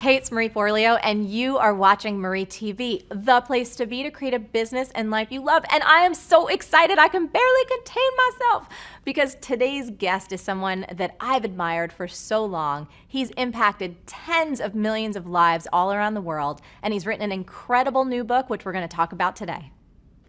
Hey, it's Marie Forleo, and you are watching Marie TV, the place to be to create a business and life you love. And I am so excited I can barely contain myself because today's guest is someone that I've admired for so long. He's impacted tens of millions of lives all around the world, and he's written an incredible new book, which we're going to talk about today.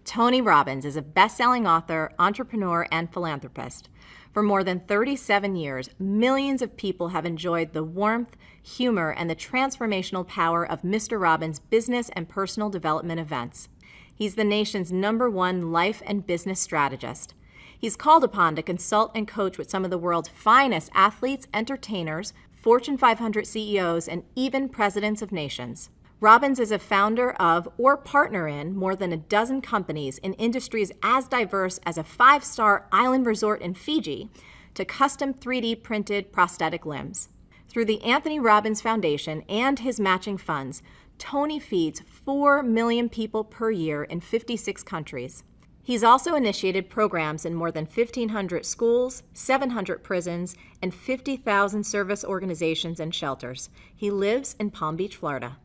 Tony Robbins is a best-selling author, entrepreneur, and philanthropist. For more than 37 years, millions of people have enjoyed the warmth, humor, and the transformational power of Mr. Robbins' business and personal development events. He's the nation's #1 life and business strategist. He's called upon to consult and coach with some of the world's finest athletes, entertainers, Fortune 500 CEOs, and even presidents of nations. Robbins is a founder of or partner in more than a dozen companies in industries as diverse as a 5-star island resort in Fiji to custom 3D printed prosthetic limbs. Through the Anthony Robbins Foundation and his matching funds, Tony feeds 4 million people per year in 56 countries. He's also initiated programs in more than 1,500 schools, 700 prisons, and 50,000 service organizations and shelters. He lives in Palm Beach, Florida.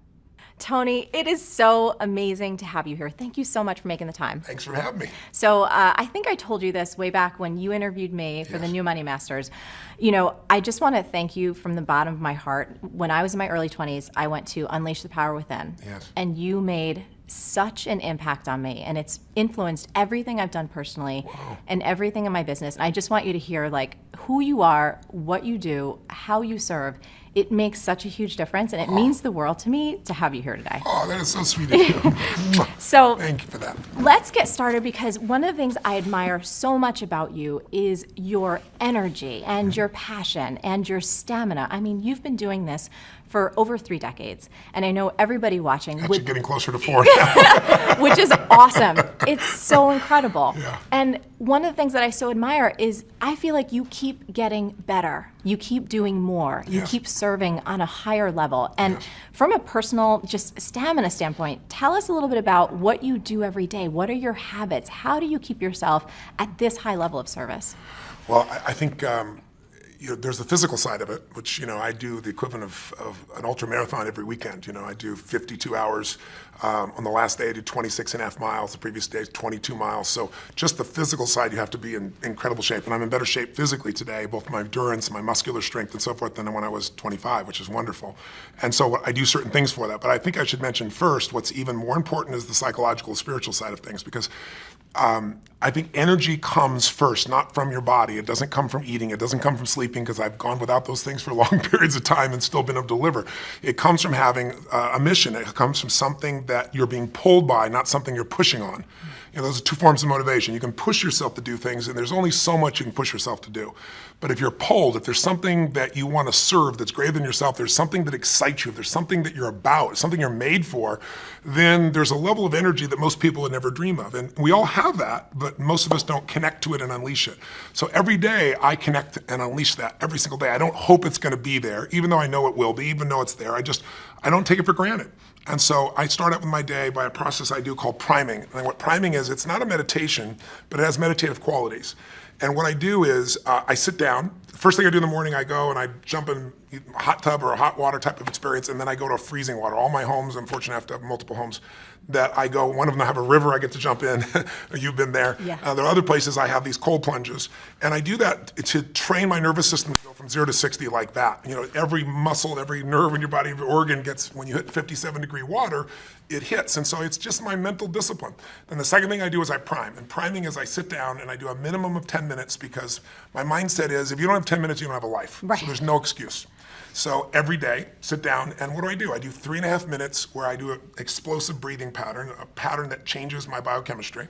Tony, it is so amazing to have you here. Thank you so much for making the time. Thanks for having me. So I think I told you this way back when you interviewed me for the New Money Masters. You know, I just want to thank you from the bottom of my heart. When I was in my early 20s, I went to Unleash the Power Within. Yes. And you made such an impact on me, and it's influenced everything I've done personally and everything in my business. And I just want you to hear like who you are, what you do, how you serve. It makes such a huge difference, and it means the world to me to have you here today. Oh, that is so sweet of you. So thank you for that. Let's get started, because one of the things I admire so much about you is your energy and your passion and your stamina. I mean, you've been doing this for over 3 decades, and I know everybody watching Actually getting closer to 4. which is awesome. It's so incredible. Yeah. And one of the things that I so admire is I feel like you keep getting better. You keep doing more. You keep serving on a higher level. And from a personal, just stamina standpoint, tell us a little bit about what you do every day. What are your habits? How do you keep yourself at this high level of service? Well, I think there's the physical side of it, which, I do the equivalent of an ultra marathon every weekend. I do 52 hours. On the last day, I did 26.5 miles. The previous day, 22 miles. So just the physical side, you have to be in incredible shape. And I'm in better shape physically today, both my endurance, my muscular strength, and so forth, than when I was 25, which is wonderful. And so I do certain things for that. But I think I should mention first, what's even more important is the psychological, spiritual side of things, because I think energy comes first, not from your body. It doesn't come from eating. It doesn't come from sleeping, because I've gone without those things for long periods of time and still been able to deliver. It comes from having a mission. It comes from something that you're being pulled by, not something you're pushing on. Those are 2 forms of motivation. You can push yourself to do things, and there's only so much you can push yourself to do. But if you're pulled, if there's something that you want to serve that's greater than yourself, there's something that excites you, if there's something that you're about, something you're made for, then there's a level of energy that most people would never dream of. And we all have that, but most of us don't connect to it and unleash it. So every day I connect and unleash that every single day. I don't hope it's going to be there, even though I know it will be, even though it's there. I don't take it for granted. And so I start out with my day by a process I do called priming. And what priming is, it's not a meditation, but it has meditative qualities. And what I do is I sit down. The first thing I do in the morning, I go and I jump in a hot tub or a hot water type of experience, and then I go to a freezing water. All my homes, I'm fortunate enough to have multiple homes, that I go, one of them I have a river I get to jump in. You've been there. Yeah. There are other places I have these cold plunges. And I do that to train my nervous system to go from 0 to 60 like that. Every muscle, every nerve in your body, every organ gets, when you hit 57-degree water, it hits. And so it's just my mental discipline. Then the second thing I do is I prime. And priming is I sit down and I do a minimum of 10 minutes, because my mindset is, if you don't have 10 minutes, you don't have a life. Right. So there's no excuse. So every day, sit down, and what do? I do 3.5 minutes where I do an explosive breathing pattern, a pattern that changes my biochemistry.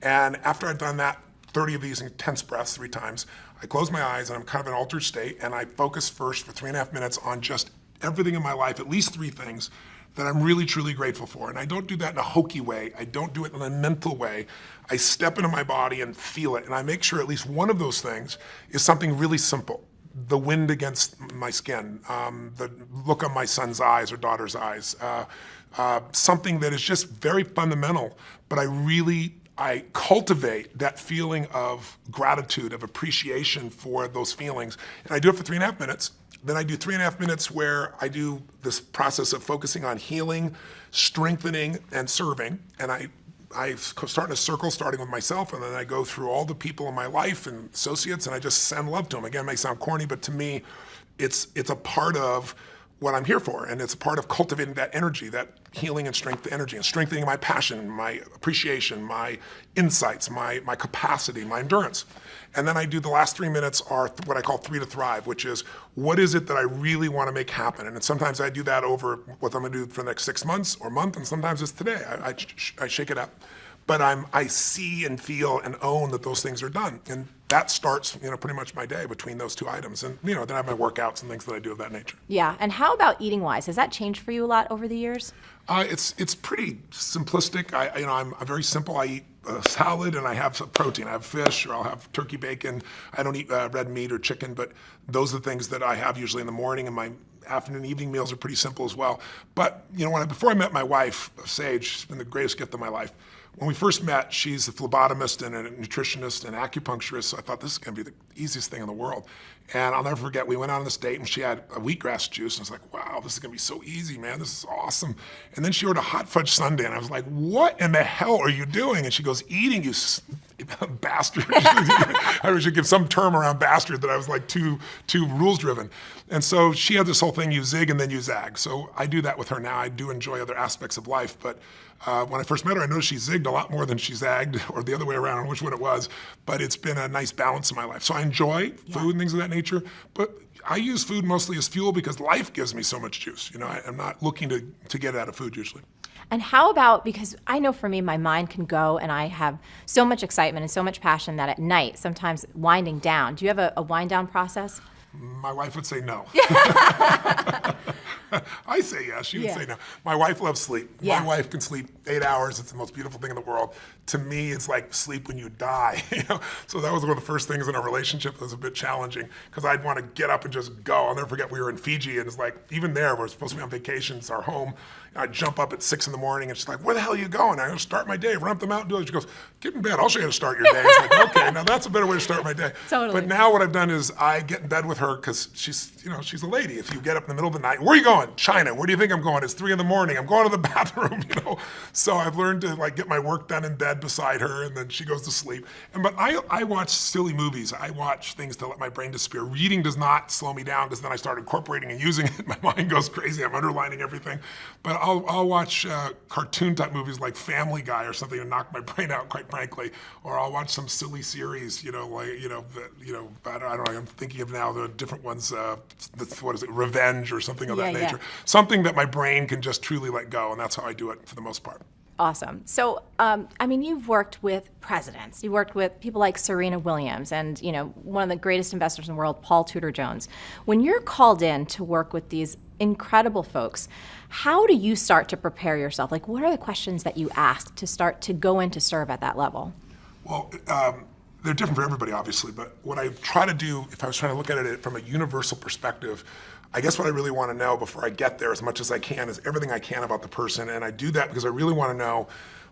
And after I've done that, 30 of these intense breaths 3 times, I close my eyes and I'm kind of in an altered state, and I focus first for 3.5 minutes on just everything in my life, at least 3 things that I'm really, truly grateful for. And I don't do that in a hokey way. I don't do it in a mental way. I step into my body and feel it, and I make sure at least one of those things is something really simple. The wind against my skin, the look on my son's eyes or daughter's eyes, something that is just very fundamental, but I really I cultivate that feeling of gratitude, of appreciation for those feelings. And I do it for 3.5 minutes. Then I do 3.5 minutes where I do this process of focusing on healing, strengthening, and serving. And I start in a circle, starting with myself, and then I go through all the people in my life and associates, and I just send love to them. Again, it may sound corny, but to me, it's a part of what I'm here for, and it's a part of cultivating that energy, that healing and strength energy, and strengthening my passion, my appreciation, my insights, my capacity, my endurance. And then I do the last 3 minutes are what I call 3 to Thrive, which is what is it that I really want to make happen? And sometimes I do that over what I'm going to do for the next 6 months or month, and sometimes it's today. I shake it up. But I see and feel and own that those things are done. And that starts, pretty much my day between those 2 items. And, then I have my workouts and things that I do of that nature. Yeah. And how about eating wise? Has that changed for you a lot over the years? It's pretty simplistic. I'm very simple. I eat salad and I have some protein. I have fish or I'll have turkey bacon. I don't eat red meat or chicken, but those are the things that I have usually in the morning, and my afternoon, evening meals are pretty simple as well. But, before I met my wife, Sage, she's been the greatest gift of my life. When we first met, she's a phlebotomist and a nutritionist and acupuncturist, so I thought this is going to be the easiest thing in the world. And I'll never forget, we went on this date and she had a wheatgrass juice, and I was like, wow, this is going to be so easy, man. This is awesome. And then she ordered a hot fudge sundae, and I was like, what in the hell are you doing? And she goes, eating, you bastard. I should give some term around bastard that I was like too rules driven. And so she had this whole thing, you zig and then you zag. So I do that with her now. I do enjoy other aspects of life, but when I first met her, I noticed she zigged a lot more than she zagged, or the other way around, I don't know which one it was, but it's been a nice balance in my life. So I enjoy food and things of that nature, but I use food mostly as fuel because life gives me so much juice. I'm not looking to get out of food usually. And how about, because I know for me, my mind can go and I have so much excitement and so much passion that at night, sometimes winding down. Do you have a wind down process? My wife would say no. I say yes, she would say no. My wife loves sleep. Yeah. My wife can sleep 8 hours. It's the most beautiful thing in the world. To me, it's like sleep when you die. So that was one of the first things in our relationship that was a bit challenging, because I'd want to get up and just go. I'll never forget, we were in Fiji, and it's like, even there, we're supposed to be on vacation, it's our home. I'd jump up at 6 in the morning, and she's like, where the hell are you going? I go, start my day, run up the mountain, do it. She goes, get in bed, I'll show you how to start your day. It's like, okay, now that's a better way to start my day. Totally. But now what I've done is I get in bed with her, because she's a lady. If you get up in the middle of the night, where are you going? China. Where do you think I'm going? It's 3 in the morning. I'm going to the bathroom, So I've learned to get my work done in bed beside her, and then she goes to sleep. But I watch silly movies. I watch things to let my brain disappear. Reading does not slow me down, because then I start incorporating and using it. My mind goes crazy. I'm underlining everything. But I'll watch cartoon type movies like Family Guy or something to knock my brain out, quite frankly. Or I'll watch some silly series, I don't know. I'm thinking of now the different ones. What is it? Revenge or something of that nature. Something that my brain can just truly let go, and that's how I do it for the most part. Awesome. So, you've worked with presidents. You worked with people like Serena Williams and, one of the greatest investors in the world, Paul Tudor Jones. When you're called in to work with these incredible folks, how do you start to prepare yourself? What are the questions that you ask to start to go in to serve at that level? Well, they're different for everybody, obviously, but what I try to do, if I was trying to look at it from a universal perspective, I guess what I really want to know before I get there as much as I can is everything I can about the person. And I do that because I really want to know,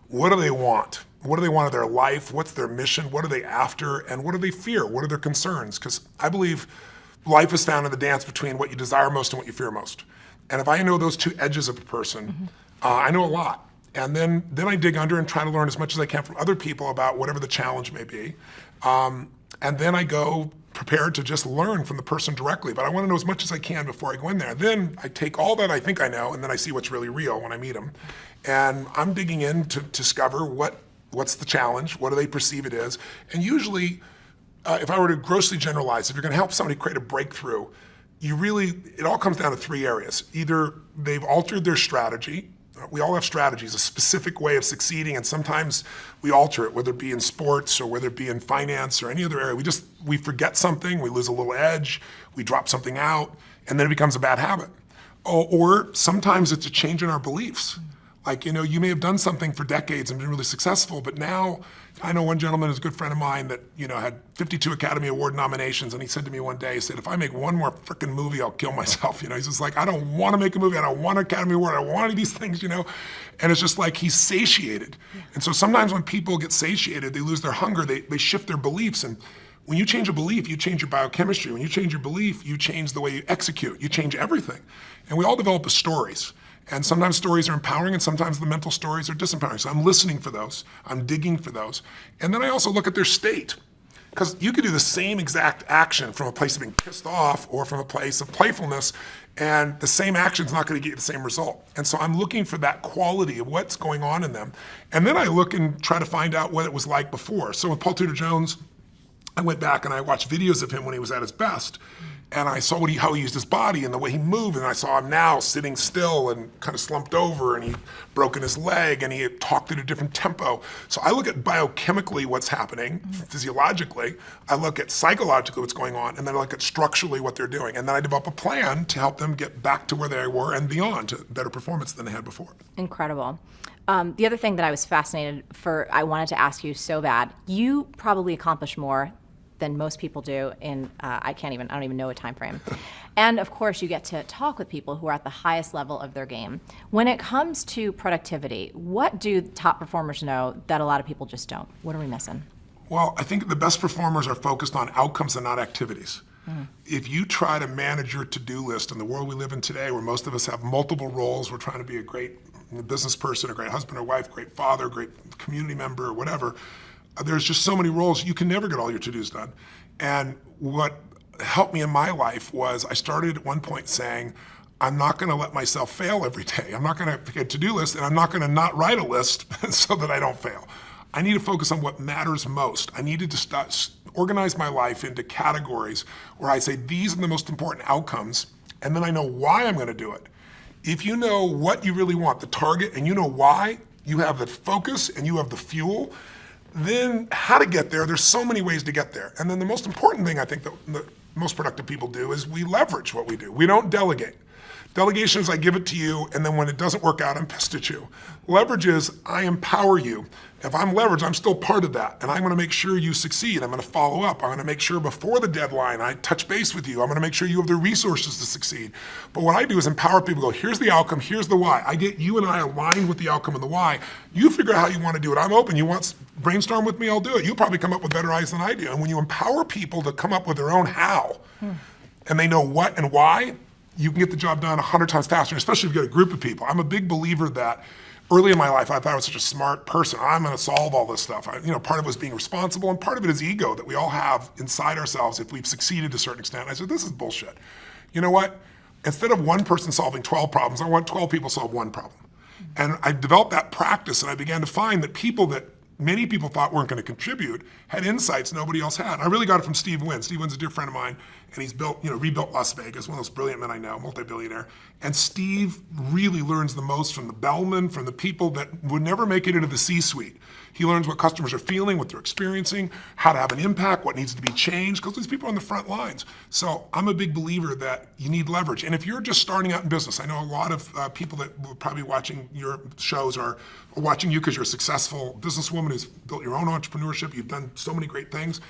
what do they want? What do they want of their life? What's their mission? What are they after? And what do they fear? What are their concerns? Because I believe life is found in the dance between what you desire most and what you fear most. And if I know those two edges of a person, I know a lot. And then I dig under and try to learn as much as I can from other people about whatever the challenge may be. And then I go prepared to just learn from the person directly. But I want to know as much as I can before I go in there. Then I take all that I think I know, and then I see what's really real when I meet them. And I'm digging in to discover what's the challenge, what do they perceive it is. And usually, if I were to grossly generalize, if you're going to help somebody create a breakthrough, it all comes down to 3 areas. Either they've altered their strategy. We all have strategies, a specific way of succeeding, and sometimes we alter it, whether it be in sports or whether it be in finance or any other area. We forget something, we lose a little edge, we drop something out, and then it becomes a bad habit. Or sometimes it's a change in our beliefs. Like, you may have done something for decades and been really successful, but now I know one gentleman who's a good friend of mine that, had 52 Academy Award nominations, and he said to me one day, he said, if I make one more freaking movie, I'll kill myself. He's just like, I don't want to make a movie. I don't want an Academy Award. I don't want any of these things, And it's just like he's satiated. Yeah. And so sometimes when people get satiated, they lose their hunger, they shift their beliefs. And when you change a belief, you change your biochemistry. When you change your belief, you change the way you execute. You change everything. And we all develop as stories. And sometimes stories are empowering, and sometimes the mental stories are disempowering. So I'm listening for those. I'm digging for those. And then I also look at their state. Because you could do the same exact action from a place of being pissed off or from a place of playfulness, and the same action's not going to get you the same result. And so I'm looking for that quality of what's going on in them. And then I look and try to find out what it was like before. So with Paul Tudor Jones, I went back and I watched videos of him when he was at his best. And I saw how he used his body and the way he moved, and I saw him now sitting still and kind of slumped over, and he'd broken his leg, and he had talked at a different tempo. So I look at biochemically what's happening, physiologically, I look at psychologically what's going on, and then I look at structurally what they're doing. And then I develop a plan to help them get back to where they were and beyond, to better performance than they had before. Incredible. The other thing that I was fascinated I wanted to ask you so bad, you probably accomplish more than most people do in, I don't even know a time frame. And of course, you get to talk with people who are at the highest level of their game. When it comes to productivity, what do top performers know that a lot of people just don't? What are we missing? Well, I think the best performers are focused on outcomes and not activities. If you try to manage your to-do list in the world we live in today, where most of us have multiple roles, we're trying to be a great business person, a great husband or wife, great father, great community member, or whatever, there's just so many roles, you can never get all your to-dos done. And what helped me in my life was I started at one point saying, I'm not going to let myself fail every day. I'm not going to get a to-do list, and I'm not going to not write a list so that I don't fail. I need to focus on what matters most. I needed to start, organize my life into categories where I say, these are the most important outcomes, and then I know why I'm going to do it. If you know what you really want, the target, and you know why, you have the focus and you have the fuel, then how to get there, there's so many ways to get there. And then the most important thing I think that the most productive people do is we leverage what we do. We don't delegate. Delegation is I give it to you, and then when it doesn't work out, I'm pissed at you. Leverage is I empower you. If I'm leveraged, I'm still part of that, and I'm going to make sure you succeed. I'm going to follow up. I'm going to make sure before the deadline I touch base with you. I'm going to make sure you have the resources to succeed. But what I do is empower people. Go, here's the outcome, here's the why. I get you and I aligned with the outcome and the why. You figure out how you want to do it. I'm open. You want brainstorm with me, I'll do it. You'll probably come up with better ideas than I do. And when you empower people to come up with their own how, and they know what and why, you can get the job done 100 times faster, especially if you get a group of people. I'm a big believer that early in my life, I thought I was such a smart person. I'm going to solve all this stuff. Part of it was being responsible, and part of it is ego that we all have inside ourselves if we've succeeded to a certain extent. I said, this is bullshit. You know what? Instead of one person solving 12 problems, I want 12 people to solve one problem. And I developed that practice, and I began to find that people that many people thought weren't going to contribute had insights nobody else had. I really got it from Steve Wynn. Steve Wynn's a dear friend of mine, and he's rebuilt Las Vegas, one of those brilliant men I know, multi-billionaire. And Steve really learns the most from the bellmen, from the people that would never make it into the C-suite. He learns what customers are feeling, what they're experiencing, how to have an impact, what needs to be changed, because these people are on the front lines. So I'm a big believer that you need leverage. And if you're just starting out in business, I know a lot of people that will probably watching your shows are watching you because you're a successful businesswoman who's built your own entrepreneurship. You've done so many great things.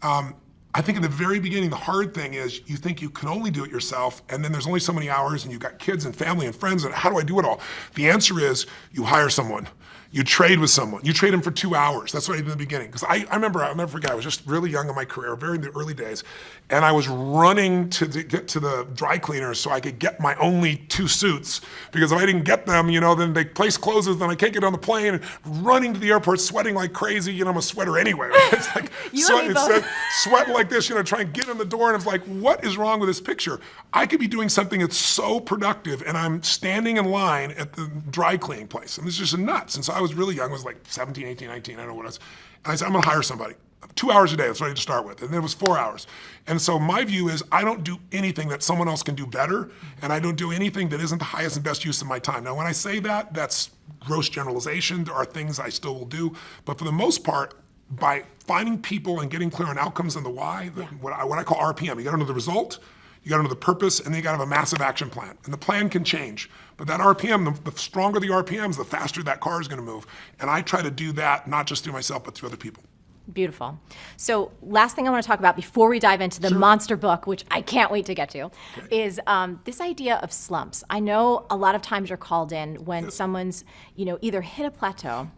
I think in the very beginning, the hard thing is you think you can only do it yourself, and then there's only so many hours, and you've got kids and family and friends, and how do I do it all? The answer is you hire someone. You trade with someone. You trade them for 2 hours. That's what I did in the beginning. Because I'll never forget, I was just really young in my career, very in the early days, and I was running to get to the dry cleaners so I could get my only 2 suits. Because if I didn't get them, then the place closes, then I can't get on the plane, and running to the airport, sweating like crazy. I'm a sweater anyway. Right? It's like sweating like this, trying to get in the door, and it's like, what is wrong with this picture? I could be doing something that's so productive, and I'm standing in line at the dry cleaning place, and this is just nuts. And so I was really young, I was like 17, 18, 19, I don't know what it was. And I said, I'm gonna hire somebody. 2 hours a day, that's what I had to start with. And then it was 4 hours. And so my view is I don't do anything that someone else can do better, and I don't do anything that isn't the highest and best use of my time. Now, when I say that, that's gross generalization. There are things I still will do. But for the most part, by finding people and getting clear on outcomes and the why, what I call RPM, you gotta know the result, You got to know the purpose, and then you got to have a massive action plan. And the plan can change. But that RPM, the stronger the RPMs, the faster that car is going to move. And I try to do that not just through myself, but through other people. Beautiful. So last thing I want to talk about before we dive into the monster book, which I can't wait to get to, is this idea of slumps. I know a lot of times you're called in when someone's, either hit a plateau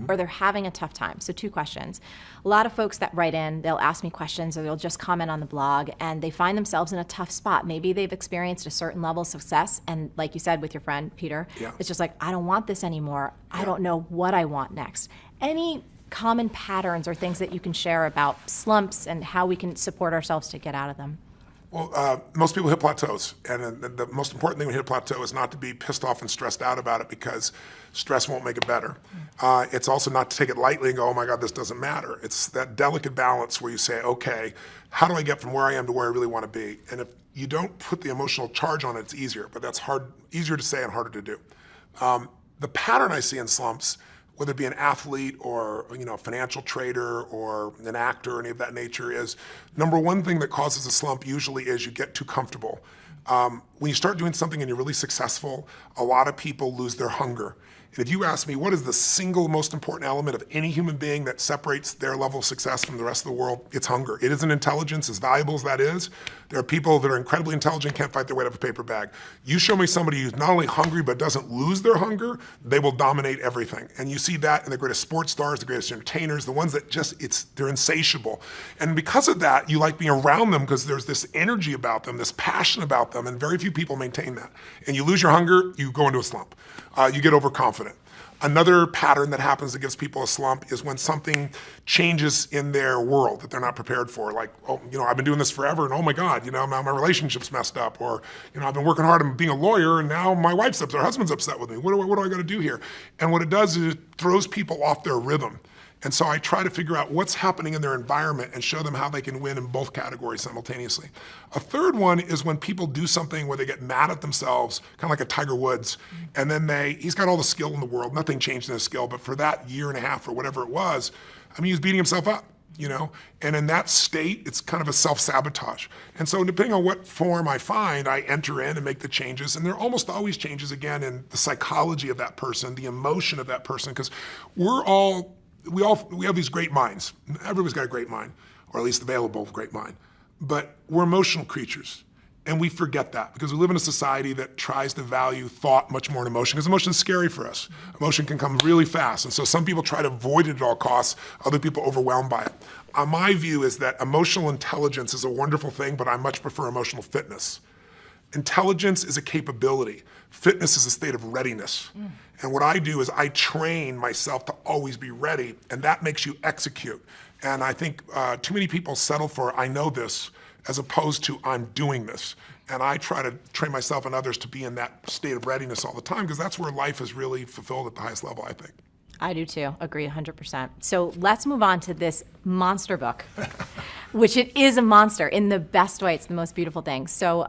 or they're having a tough time. So 2 questions. A lot of folks that write in, they'll ask me questions or they'll just comment on the blog and they find themselves in a tough spot. Maybe they've experienced a certain level of success and like you said with your friend, Peter, it's just like, I don't want this anymore. I don't know what I want next. Any common patterns or things that you can share about slumps and how we can support ourselves to get out of them? Well, most people hit plateaus, and the most important thing when you hit a plateau is not to be pissed off and stressed out about it because stress won't make it better. It's also not to take it lightly and go, oh my God, this doesn't matter. It's that delicate balance where you say, okay, how do I get from where I am to where I really want to be? And if you don't put the emotional charge on it, it's easier, but that's easier to say and harder to do. The pattern I see in slumps, whether it be an athlete or a financial trader or an actor or any of that nature, is number one thing that causes a slump usually is you get too comfortable. When you start doing something and you're really successful, a lot of people lose their hunger. And if you ask me what is the single most important element of any human being that separates their level of success from the rest of the world, it's hunger. It isn't intelligence, as valuable as that is. There are people that are incredibly intelligent, can't fight their way out of a paper bag. You show me somebody who's not only hungry but doesn't lose their hunger, they will dominate everything. And you see that in the greatest sports stars, the greatest entertainers, the ones that they're insatiable. And because of that, you like being around them because there's this energy about them, this passion about them, and very few people maintain that. And you lose your hunger, you go into a slump. You get overconfident. Another pattern that happens that gives people a slump is when something changes in their world that they're not prepared for. Like, I've been doing this forever and oh my God, now my relationship's messed up. Or, I've been working hard on being a lawyer and now my wife's upset, her husband's upset with me. What do I got to do here? And what it does is it throws people off their rhythm. And so I try to figure out what's happening in their environment and show them how they can win in both categories simultaneously. A third one is when people do something where they get mad at themselves, kind of like a Tiger Woods, and then he's got all the skill in the world, nothing changed in his skill, but for that year and a half or whatever it was, he was beating himself up, and in that state, it's kind of a self-sabotage. And so depending on what form I find, I enter in and make the changes, and there are almost always changes, again, in the psychology of that person, the emotion of that person, because we have these great minds. Everybody's got a great mind, or at least available great mind. But we're emotional creatures. And we forget that because we live in a society that tries to value thought much more than emotion, because emotion is scary for us. Emotion can come really fast. And so some people try to avoid it at all costs. Other people are overwhelmed by it. My view is that emotional intelligence is a wonderful thing, but I much prefer emotional fitness. Intelligence is a capability. Fitness is a state of readiness. And what I do is I train myself to always be ready, and that makes you execute. And I think too many people settle for, I know this, as opposed to I'm doing this. And I try to train myself and others to be in that state of readiness all the time, because that's where life is really fulfilled at the highest level, I think. I do too, agree 100%. So let's move on to this monster book, which it is a monster in the best way. It's the most beautiful thing. So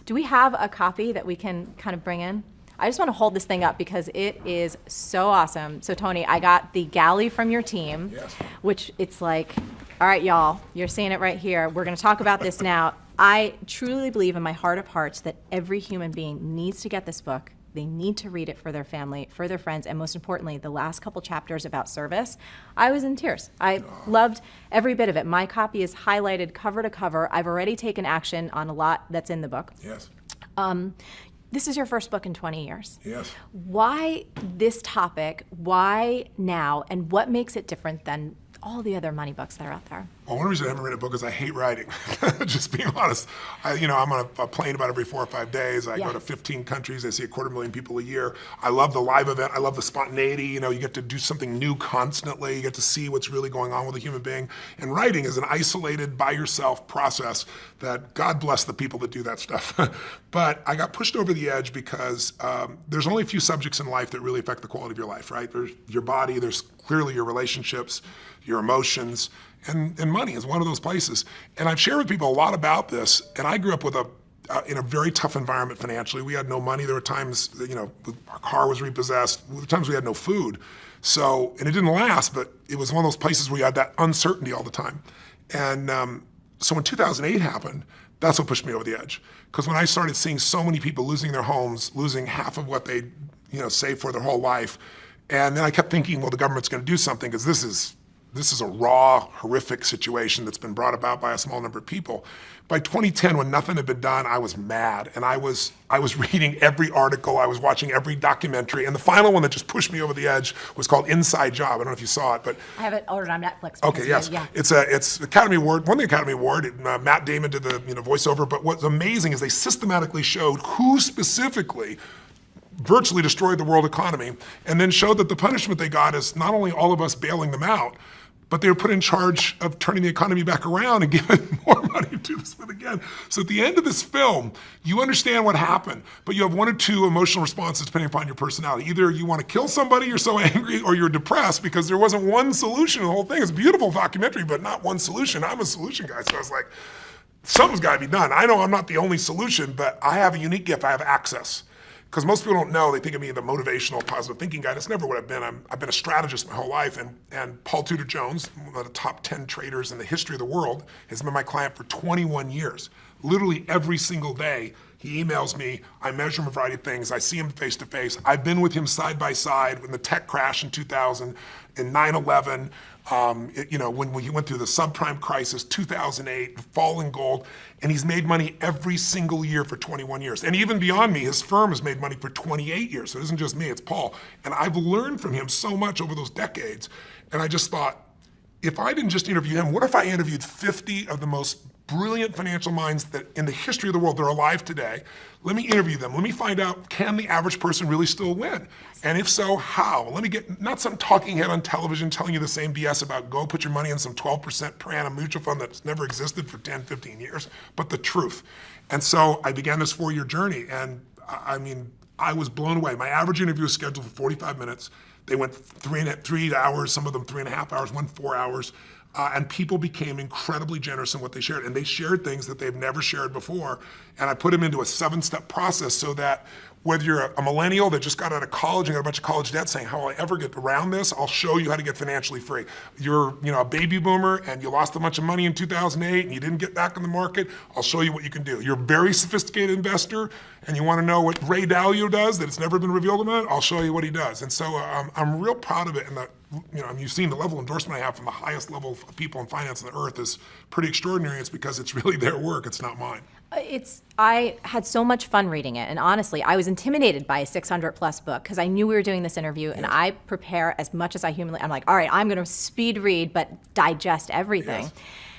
do we have a copy that we can kind of bring in? I just want to hold this thing up because it is so awesome. So Tony, I got the galley from your team, which it's like, all right, y'all, you're seeing it right here. We're going to talk about this now. I truly believe in my heart of hearts that every human being needs to get this book. They need to read it for their family, for their friends, and most importantly, the last couple chapters about service. I was in tears. I loved every bit of it. My copy is highlighted cover to cover. I've already taken action on a lot that's in the book. Yes. This is your first book in 20 years. Yes. Why this topic? Why now? And what makes it different than all the other money books that are out there? Well, one reason I haven't written a book is I hate writing. Just being honest. I'm on a plane about every 4 or 5 days. I go to 15 countries. I see 250,000 people a year. I love the live event. I love the spontaneity. You get to do something new constantly. You get to see what's really going on with a human being. And writing is an isolated, by yourself process that God bless the people that do that stuff. But I got pushed over the edge because there's only a few subjects in life that really affect the quality of your life, right? There's your body. There's clearly your relationships, your emotions, and money is one of those places. And I've shared with people a lot about this, and I grew up with in a very tough environment financially. We had no money. There were times that, our car was repossessed. There were times we had no food. So, and it didn't last, but it was one of those places where you had that uncertainty all the time. And so when 2008 happened, That's what pushed me over the edge. Because when I started seeing so many people losing their homes, losing half of what they saved for their whole life, and then I kept thinking, well, the government's going to do something because this is a raw, horrific situation that's been brought about by a small number of people. By 2010, when nothing had been done, I was mad, and I was reading every article, I was watching every documentary, and the final one that just pushed me over the edge was called Inside Job. I don't know if you saw it, but I have it ordered on Netflix. okay, yes, yeah. It's Academy Award, won the Academy Award. Matt Damon did the voiceover. But what's amazing is they systematically showed who specifically virtually destroyed the world economy, and then showed that the punishment they got is not only all of us bailing them out, but they were put in charge of turning the economy back around and giving more money to do this again. So at the end of this film, you understand what happened, but you have one or two emotional responses depending upon your personality. Either you want to kill somebody, you're so angry, or you're depressed because there wasn't one solution to the whole thing. It's a beautiful documentary, but not one solution. I'm a solution guy, so I was like, something's got to be done. I know I'm not the only solution, but I have a unique gift. I have access. Because most people don't know, they think of me as the motivational, positive thinking guy. That's never what I've been. I've been a strategist my whole life, and Paul Tudor Jones, one of the top 10 traders in the history of the world, has been my client for 21 years. Literally every single day, he emails me, I measure him a variety of things, I see him face to face. I've been with him side by side when the tech crash in 2000, in 9/11, when he went through the subprime crisis, 2008, the fall in gold, and he's made money every single year for 21 years. And even beyond me, his firm has made money for 28 years. So it isn't just me, it's Paul. And I've learned from him so much over those decades. And I just thought, if I didn't just interview him, what if I interviewed 50 of the most brilliant financial minds that in the history of the world, they're alive today. Let me interview them. Let me find out, can the average person really still win? And if so, how? Let me get, not some talking head on television telling you the same BS about go put your money in some 12% per annum mutual fund that's never existed for 10, 15 years, but the truth. And so I began this 4-year journey, and I was blown away. My average interview was scheduled for 45 minutes. They went 3 hours, some of them 3.5 hours, 4 hours. And people became incredibly generous in what they shared. And they shared things that they've never shared before. And I put them into a 7-step process so that whether you're a millennial that just got out of college and got a bunch of college debt saying, how will I ever get around this? I'll show you how to get financially free. You're a baby boomer and you lost a bunch of money in 2008 and you didn't get back in the market. I'll show you what you can do. You're a very sophisticated investor and you want to know what Ray Dalio does that it's never been revealed about, I'll show you what he does. And so I'm real proud of it. And you've seen the level of endorsement I have from the highest level of people in finance on the earth is pretty extraordinary. It's because it's really their work. It's not mine. I had so much fun reading it. And honestly, I was intimidated by a 600+ book because I knew we were doing this interview and I prepare as much as I humanly, I'm like, all right, I'm going to speed read, but digest everything. Yes.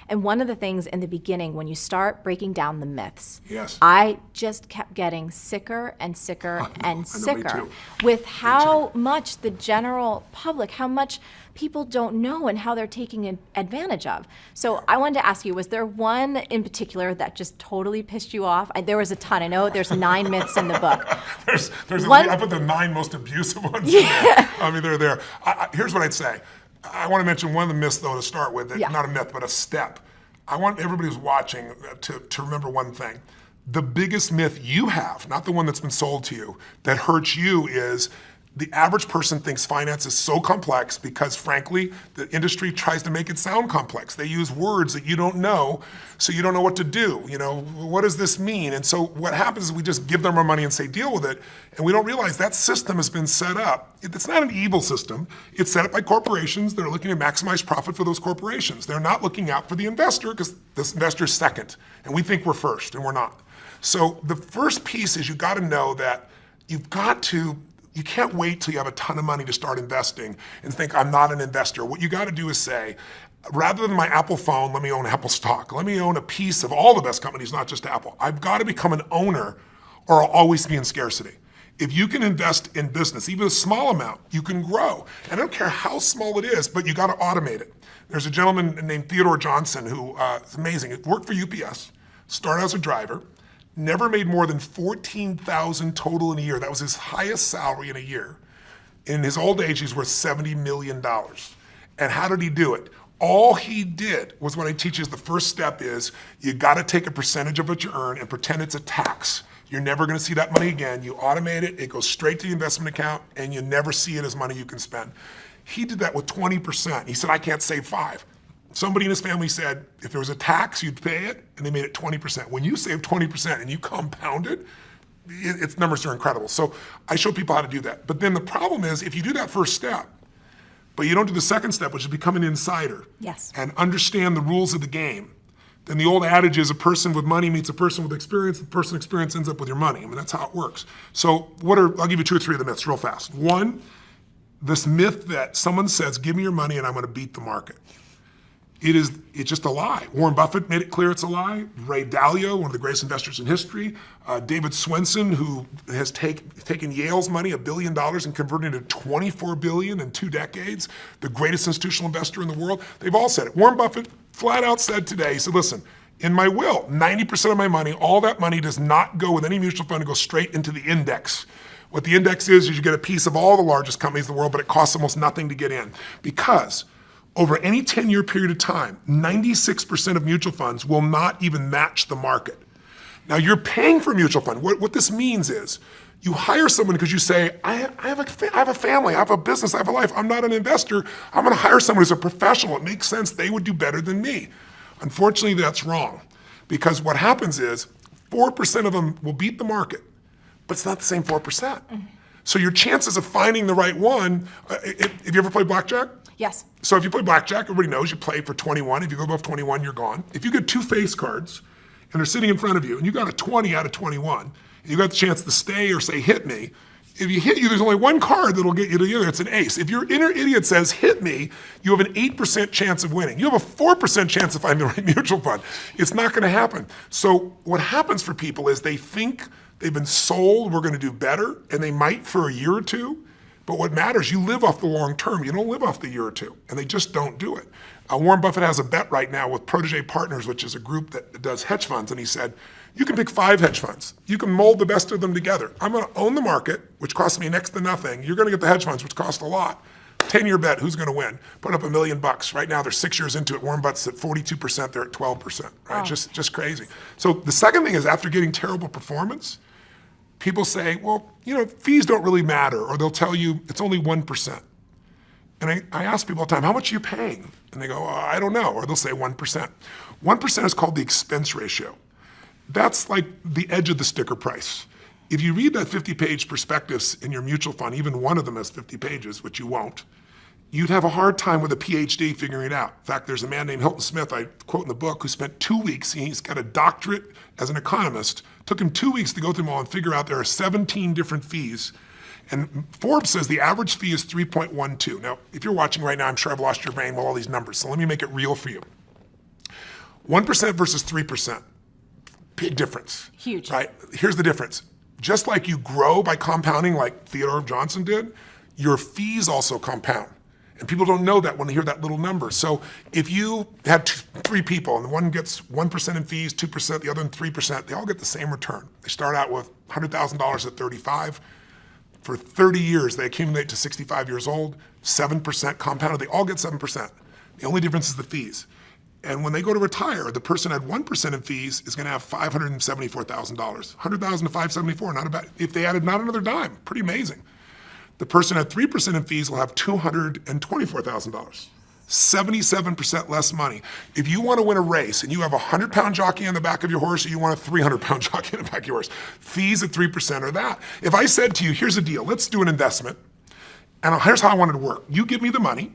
And one of the things in the beginning, when you start breaking down the myths, yes, I just kept getting sicker and sicker and sicker with how much the general public, how much people don't know and how they're taking advantage of. So I wanted to ask you, was there one in particular that just totally pissed you off? There was a ton. I know there's 9 myths in the book. there's one, I put the 9 most abusive ones in there. I mean, they're there. Here's what I'd say. I want to mention one of the myths, though, to start with. Yeah. Not a myth, but a step. I want everybody who's watching to remember one thing. The biggest myth you have, not the one that's been sold to you, that hurts you is the average person thinks finance is so complex because, frankly, the industry tries to make it sound complex. They use words that you don't know, so you don't know what to do. What does this mean? And so what happens is we just give them our money and say, deal with it, and we don't realize that system has been set up. It's not an evil system. It's set up by corporations that are looking to maximize profit for those corporations. They're not looking out for the investor because this investor's second, and we think we're first, and we're not. So the first piece is you got to know that you can't wait till you have a ton of money to start investing and think, I'm not an investor. What you got to do is say, rather than my Apple phone, let me own Apple stock. Let me own a piece of all the best companies, not just Apple. I've got to become an owner or I'll always be in scarcity. If you can invest in business, even a small amount, you can grow. And I don't care how small it is, but you got to automate it. There's a gentleman named Theodore Johnson who is amazing. He worked for UPS, started as a driver, never made more than $14,000 total in a year. That was his highest salary in a year. In his old age, he's worth $70 million. And how did he do it? All he did was what I teach is the first step is you got to take a percentage of what you earn and pretend it's a tax. You're never going to see that money again. You automate it, it goes straight to the investment account, and you never see it as money you can spend. He did that with 20%. He said, I can't save 5. Somebody in his family said, if there was a tax, you'd pay it, and they made it 20%. When you save 20% and you compound it, its numbers are incredible. So I show people how to do that. But then the problem is, if you do that first step, but you don't do the second step, which is become an insider, yes, and understand the rules of the game, then the old adage is a person with money meets a person with experience, the person with experience ends up with your money. I mean, that's how it works. So I'll give you 2 or 3 of the myths real fast. One, this myth that someone says, give me your money and I'm gonna beat the market. It's just a lie. Warren Buffett made it clear it's a lie. Ray Dalio, one of the greatest investors in history. David Swenson, who has taken Yale's money, $1 billion, and converted it to $24 billion in 2 decades, the greatest institutional investor in the world. They've all said it. Warren Buffett flat out said today, he said, listen, in my will, 90% of my money, all that money does not go with any mutual fund, it goes straight into the index. What the index is you get a piece of all the largest companies in the world, but it costs almost nothing to get in. Because over any 10-year period of time, 96% of mutual funds will not even match the market. Now you're paying for a mutual fund. What this means is you hire someone because you say, I have a family, I have a business, I have a life, I'm not an investor, I'm gonna hire someone who's a professional. It makes sense, they would do better than me. Unfortunately, that's wrong. Because what happens is 4% of them will beat the market, but it's not the same 4%. Mm-hmm. So your chances of finding the right one, have you ever played blackjack? Yes. So if you play blackjack, everybody knows you play for 21. If you go above 21, you're gone. If you get 2 face cards and they're sitting in front of you and you got a 20 out of 21, and you got the chance to stay or say hit me, if you hit you, there's only one card that'll get you to the other, it's an ace. If your inner idiot says hit me, you have an 8% chance of winning. You have a 4% chance of finding the right mutual fund. It's not gonna happen. So what happens for people is they think they've been sold we're gonna do better, and they might for a year or 2, but what matters, you live off the long term. You don't live off the year or 2, and they just don't do it. Warren Buffett has a bet right now with Protege Partners, which is a group that does hedge funds, and he said, you can pick 5 hedge funds. You can mold the best of them together. I'm gonna own the market, which costs me next to nothing. You're gonna get the hedge funds, which cost a lot. 10-year bet, who's gonna win? Put up $1 million. Right now, they're 6 years into it. Warren Buffett's at 42%, they're at 12%, right? Oh. Just crazy. So the second thing is, after getting terrible performance, people say, well, fees don't really matter, or they'll tell you it's only 1%. And I ask people all the time, how much are you paying? And they go, I don't know, or they'll say 1%. 1% is called the expense ratio. That's like the edge of the sticker price. If you read that 50-page prospectus in your mutual fund, even one of them has 50 pages, which you won't, you'd have a hard time with a PhD figuring it out. In fact, there's a man named Hilton Smith, I quote in the book, who spent 2 weeks, he's got a doctorate as an economist, took him 2 weeks to go through them all and figure out there are 17 different fees. And Forbes says the average fee is 3.12. Now, if you're watching right now, I'm sure I've lost your brain with all these numbers, so let me make it real for you. 1% versus 3%, big difference. Huge. Right? Here's the difference. Just like you grow by compounding like Theodore Johnson did, your fees also compound. And people don't know that when they hear that little number. So if you had 3 people and one gets 1% in fees, 2%, the other in 3%, they all get the same return. They start out with $100,000 at 35. For 30 years, they accumulate to 65 years old, 7% compounded. They all get 7%. The only difference is the fees. And when they go to retire, the person at 1% in fees is going to have $574,000. $100,000 to $574, not a bad. If they added not another dime, pretty amazing. The person at 3% in fees will have $224,000. 77% less money. If you want to win a race and you have a 100-pound jockey on the back of your horse, or you want a 300-pound jockey on the back of your horse, fees at 3% are that. If I said to you, here's a deal, let's do an investment, and here's how I want it to work. You give me the money,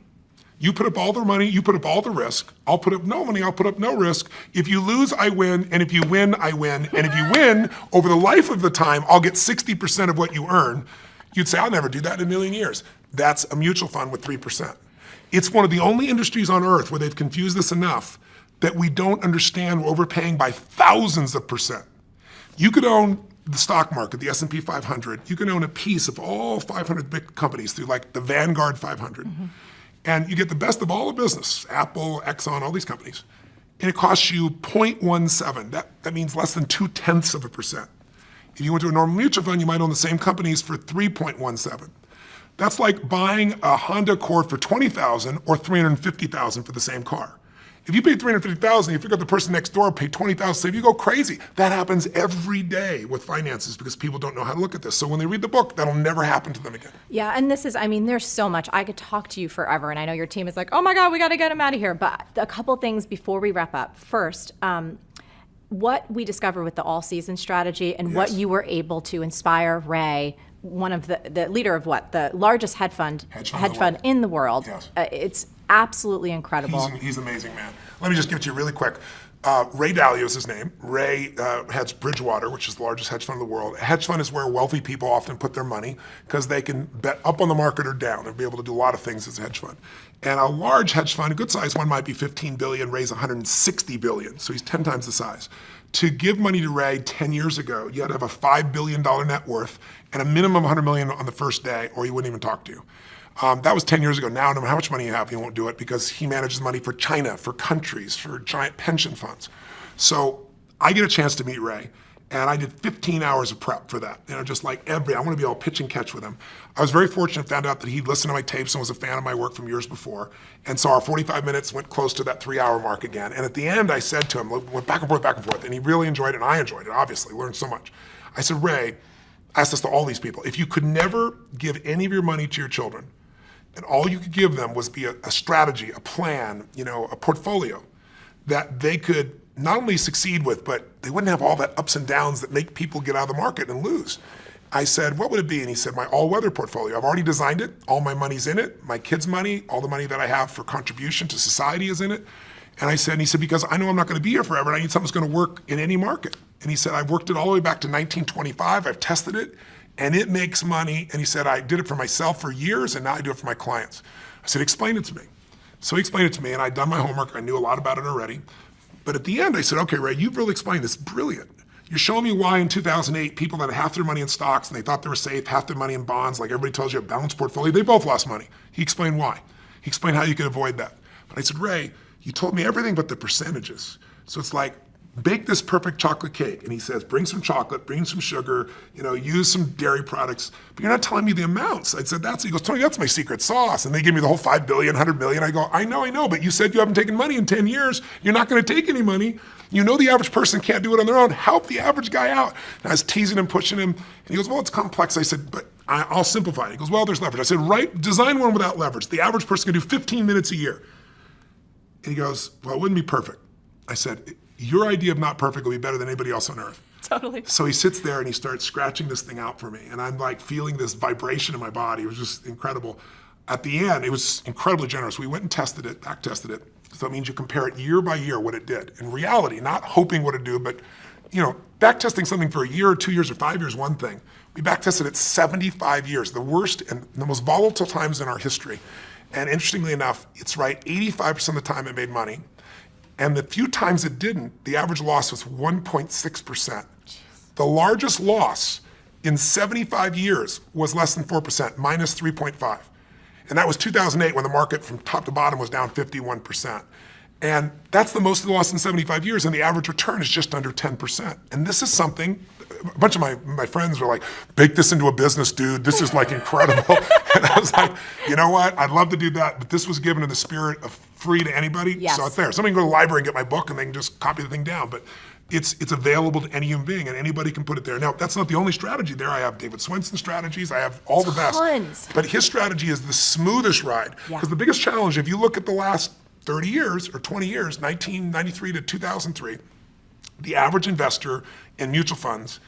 you put up all the money, you put up all the risk, I'll put up no money, I'll put up no risk. If you lose, I win, and if you win, I win. And if you win, over the life of the time, I'll get 60% of what you earn. You'd say, I'll never do that in a million years. That's a mutual fund with 3%. It's one of the only industries on earth where they've confused this enough that we don't understand we're overpaying by thousands of percent. You could own the stock market, the S&P 500. You can own a piece of all 500 big companies through like the Vanguard 500. Mm-hmm. And you get the best of all the business, Apple, Exxon, all these companies. And it costs you 0.17. That means less than 0.2%. If you went to a normal mutual fund, you might own the same companies for 3.17. That's like buying a Honda Accord for $20,000 or $350,000 for the same car. If you pay $350,000, you figure out the person next door paid $20,000, so you go crazy. That happens every day with finances because people don't know how to look at this. So when they read the book, that'll never happen to them again. Yeah, and this is, I mean, there's so much. I could talk to you forever, and I know your team is like, oh my God, we got to get him out of here. But a couple things before we wrap up. First, what we discovered with the all-season strategy and what you were able to inspire Ray, one of the leader of the largest hedge fund in the world. Yes. It's absolutely incredible. He's an amazing man. Let me just give it to you really quick. Ray Dalio is his name. Ray heads Bridgewater, which is the largest hedge fund in the world. A hedge fund is where wealthy people often put their money because they can bet up on the market or down and be able to do a lot of things as a hedge fund. And a large hedge fund, a good sized one might be 15 billion, Ray's 160 billion, so he's 10 times the size. To give money to Ray 10 years ago, you had to have a $5 billion net worth and a minimum of $100 million on the first day, or he wouldn't even talk to you. That was 10 years ago. Now, no matter how much money you have, he won't do it because he manages money for China, for countries, for giant pension funds. So I get a chance to meet Ray, and I did 15 hours of prep for that. Just like I want to be all pitch and catch with him. I was very fortunate, found out that he'd listened to my tapes and was a fan of my work from years before. And so our 45 minutes went close to that 3-hour mark again. And at the end, I said to him, went back and forth, and he really enjoyed it, and I enjoyed it, obviously, learned so much. I said, Ray, I asked this to all these people, if you could never give any of your money to your children, and all you could give them was be a strategy, a plan, a portfolio that they could not only succeed with, but they wouldn't have all that ups and downs that make people get out of the market and lose. I said, what would it be? And he said, my all-weather portfolio. I've already designed it. All my money's in it. My kids' money, all the money that I have for contribution to society is in it. And he said, because I know I'm not going to be here forever, and I need something that's going to work in any market. And he said, I've worked it all the way back to 1925. I've tested it, and it makes money. And he said, I did it for myself for years, and now I do it for my clients. I said, explain it to me. So he explained it to me, and I'd done my homework. I knew a lot about it already. But at the end, I said, okay, Ray, you've really explained this. Brilliant. You're showing me why in 2008, people that had half their money in stocks and they thought they were safe, half their money in bonds, like everybody tells you, a balanced portfolio, they both lost money. He explained why. He explained how you could avoid that. But I said, Ray, you told me everything but the percentages. So it's like, bake this perfect chocolate cake. And he says, bring some chocolate, bring some sugar, use some dairy products, but you're not telling me the amounts. I said, he goes, Tony, that's my secret sauce. And they give me the whole 5 billion, 100 million. I go, I know, but you said you haven't taken money in 10 years. You're not going to take any money. The average person can't do it on their own. Help the average guy out. And I was teasing him, pushing him. And he goes, well, it's complex. I said, but I'll simplify it. He goes, well, there's leverage. I said, design one without leverage. The average person can do 15 minutes a year. And he goes, well, it wouldn't be perfect. I said, your idea of not perfect will be better than anybody else on earth. Totally. So he sits there and he starts scratching this thing out for me. And I'm like feeling this vibration in my body. It was just incredible. At the end, it was incredibly generous. We went and tested it, back tested it. So it means you compare it year by year what it did. In reality, not hoping what it do, but back testing something for a year or 2 years or 5 years, one thing. We back tested it 75 years, the worst and the most volatile times in our history. And interestingly enough, it's right, 85% of the time it made money. And the few times it didn't, the average loss was 1.6%. The largest loss in 75 years was less than 4%, minus 3.5. And that was 2008 when the market from top to bottom was down 51%. And that's the most of the loss in 75 years, and the average return is just under 10%. And this is something, a bunch of my friends were like, bake this into a business, dude. This is like incredible. And I was like, you know what? I'd love to do that, but this was given in the spirit of free to anybody. Yes. So it's there. Somebody can go to the library and get my book and they can just copy the thing down. But it's available to any human being and anybody can put it there. Now, that's not the only strategy there. I have David Swenson's strategies. I have all the best. Tons. But his strategy is the smoothest ride. Because the biggest challenge, if you look at the last 30 years or 20 years, 1993 to 2003, the average investor in mutual funds,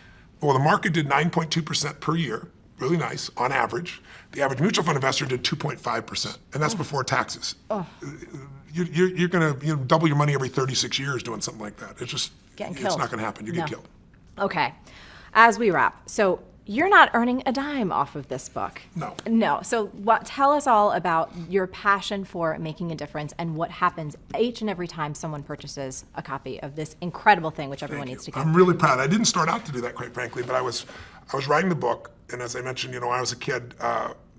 well, the market did 9.2% per year, really nice, on average. The average mutual fund investor did 2.5%, and that's before taxes. You're going to double your money every 36 years doing something like that. It's just, it's not going to happen. You get killed. Okay, as we wrap, so you're not earning a dime off of this book. No. So tell us all about your passion for making a difference and what happens each and every time someone purchases a copy of this incredible thing, which everyone needs to get. I'm really proud. I didn't start out to do that, quite frankly, but I was writing the book, and as I mentioned, when I was a kid,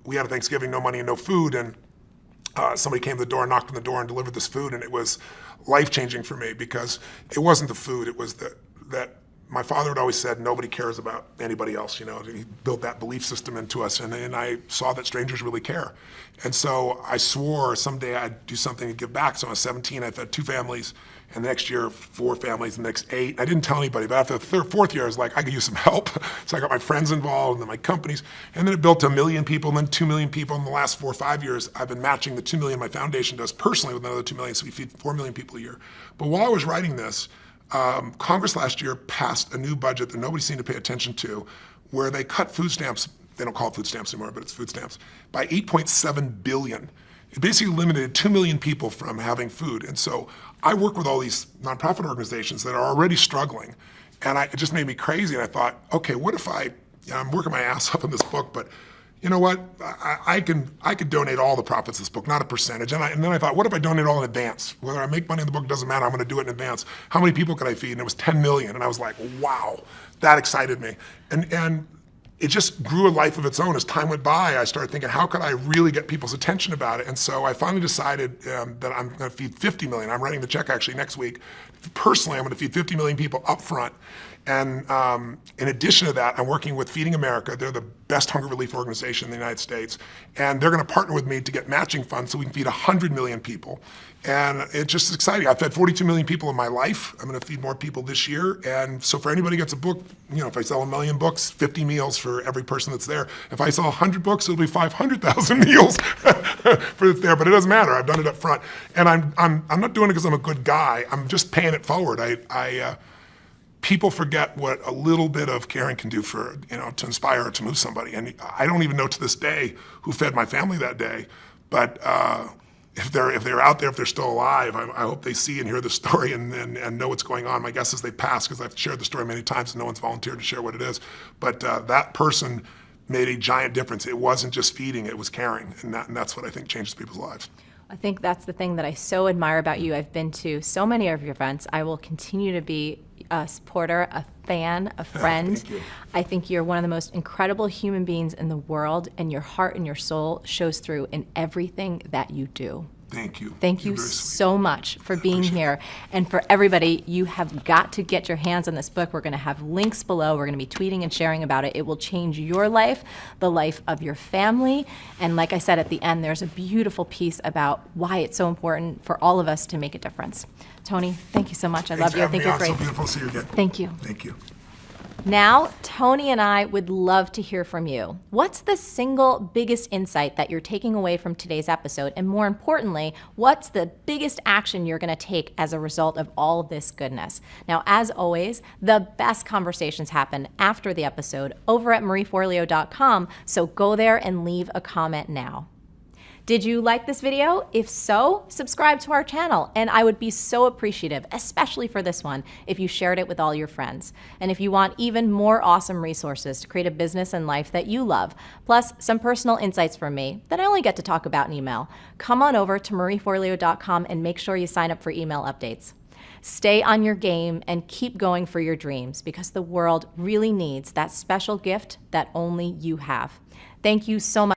we had a Thanksgiving, no money and no food, and somebody came to the door, knocked on the door, and delivered this food, and it was life-changing for me because it wasn't the food, it was that my father had always said, nobody cares about anybody else, you know. He built that belief system into us, and I saw that strangers really care. And so I swore someday I'd do something to give back. So when I was 17, I fed 2 families, and the next year, 4 families, the next 8. I didn't tell anybody, but after the 3rd, 4th year, I was like, I could use some help. So I got my friends involved, and then my companies, and then it built to 1 million people, and then 2 million people. In the last 4 or 5 years, I've been matching the 2 million my foundation does personally with another 2 million, so we feed 4 million people a year. But while I was writing this, Congress last year passed a new budget that nobody seemed to pay attention to, where they cut food stamps, they don't call it food stamps anymore, but it's food stamps, by $8.7 billion. It basically limited 2 million people from having food. And so I work with all these nonprofit organizations that are already struggling. And it just made me crazy. And I thought, okay, what if I'm working my ass off in this book, but you know what? I could donate all the profits of this book, not a percentage. And then I thought, what if I donate all in advance? Whether I make money in the book doesn't matter. I'm going to do it in advance. How many people could I feed? And it was 10 million. And I was like, wow, that excited me. And it just grew a life of its own. As time went by, I started thinking, how could I really get people's attention about it? And so I finally decided that I'm going to feed 50 million. I'm writing the check actually next week. Personally, I'm going to feed 50 million people up front. And in addition to that, I'm working with Feeding America. They're the best hunger relief organization in the United States. And they're going to partner with me to get matching funds so we can feed 100 million people. And it's just exciting. I've fed 42 million people in my life. I'm going to feed more people this year. And so for anybody who gets a book, you know, if I sell 1 million books, 50 meals for every person that's there. If I sell 100 books, it'll be 500,000 meals for that's there. But it doesn't matter. I've done it up front. And I'm not doing it because I'm a good guy. I'm just paying it forward. People forget what a little bit of caring can do for, you know, to inspire or to move somebody. And I don't even know to this day who fed my family that day. But if they're out there, if they're still alive, I hope they see and hear the story and know what's going on. My guess is they pass because I've shared the story many times and no one's volunteered to share what it is. But that person made a giant difference. It wasn't just feeding, it was caring. And that's what I think changes people's lives. I think that's the thing that I so admire about you. I've been to so many of your events. I will continue to be a supporter, a fan, a friend. Thank you. I think you're one of the most incredible human beings in the world, and your heart and your soul shows through in everything that you do. Thank you. Thank you You're very sweet. so much for being here. And for everybody, you have got to get your hands on this book. We're going to have links below. We're going to be tweeting and sharing about it. It will change your life, the life of your family. And like I said at the end, there's a beautiful piece about why it's so important for all of us to make a difference. Tony, thank you so much. I love you. I think you're great. So beautiful to see you again. Thank you. Thank you. Now, Tony and I would love to hear from you. What's the single biggest insight that you're taking away from today's episode? And more importantly, what's the biggest action you're going to take as a result of all of this goodness? Now, as always, the best conversations happen after the episode over at marieforleo.com, so go there and leave a comment now. Did you like this video? If so, subscribe to our channel, and I would be so appreciative, especially for this one, if you shared it with all your friends. And if you want even more awesome resources to create a business and life that you love, plus some personal insights from me that I only get to talk about in email, come on over to marieforleo.com and make sure you sign up for email updates. Stay on your game and keep going for your dreams, because the world really needs that special gift that only you have. Thank you so much.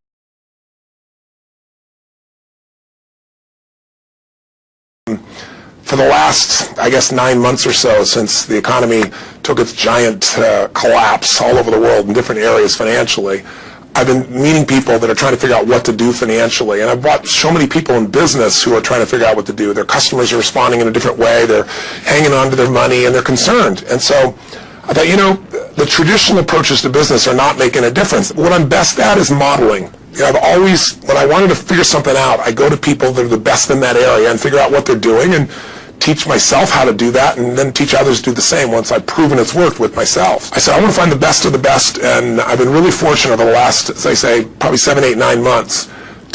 For the last, I guess, 9 months or so, since the economy took its giant collapse all over the world in different areas financially, I've been meeting people that are trying to figure out what to do financially. And I've brought so many people in business who are trying to figure out what to do. Their customers are responding in a different way. They're hanging on to their money, and they're concerned. And so I thought, you know, the traditional approaches to business are not making a difference. What I'm best at is modeling. You know, I've always, when I wanted to figure something out, I go to people that are the best in that area and figure out what they're doing and teach myself how to do that, and then teach others to do the same once I've proven it's worked with myself. I said, I want to find the best of the best, and I've been really fortunate over the last, as I say, probably 7, 8, 9 months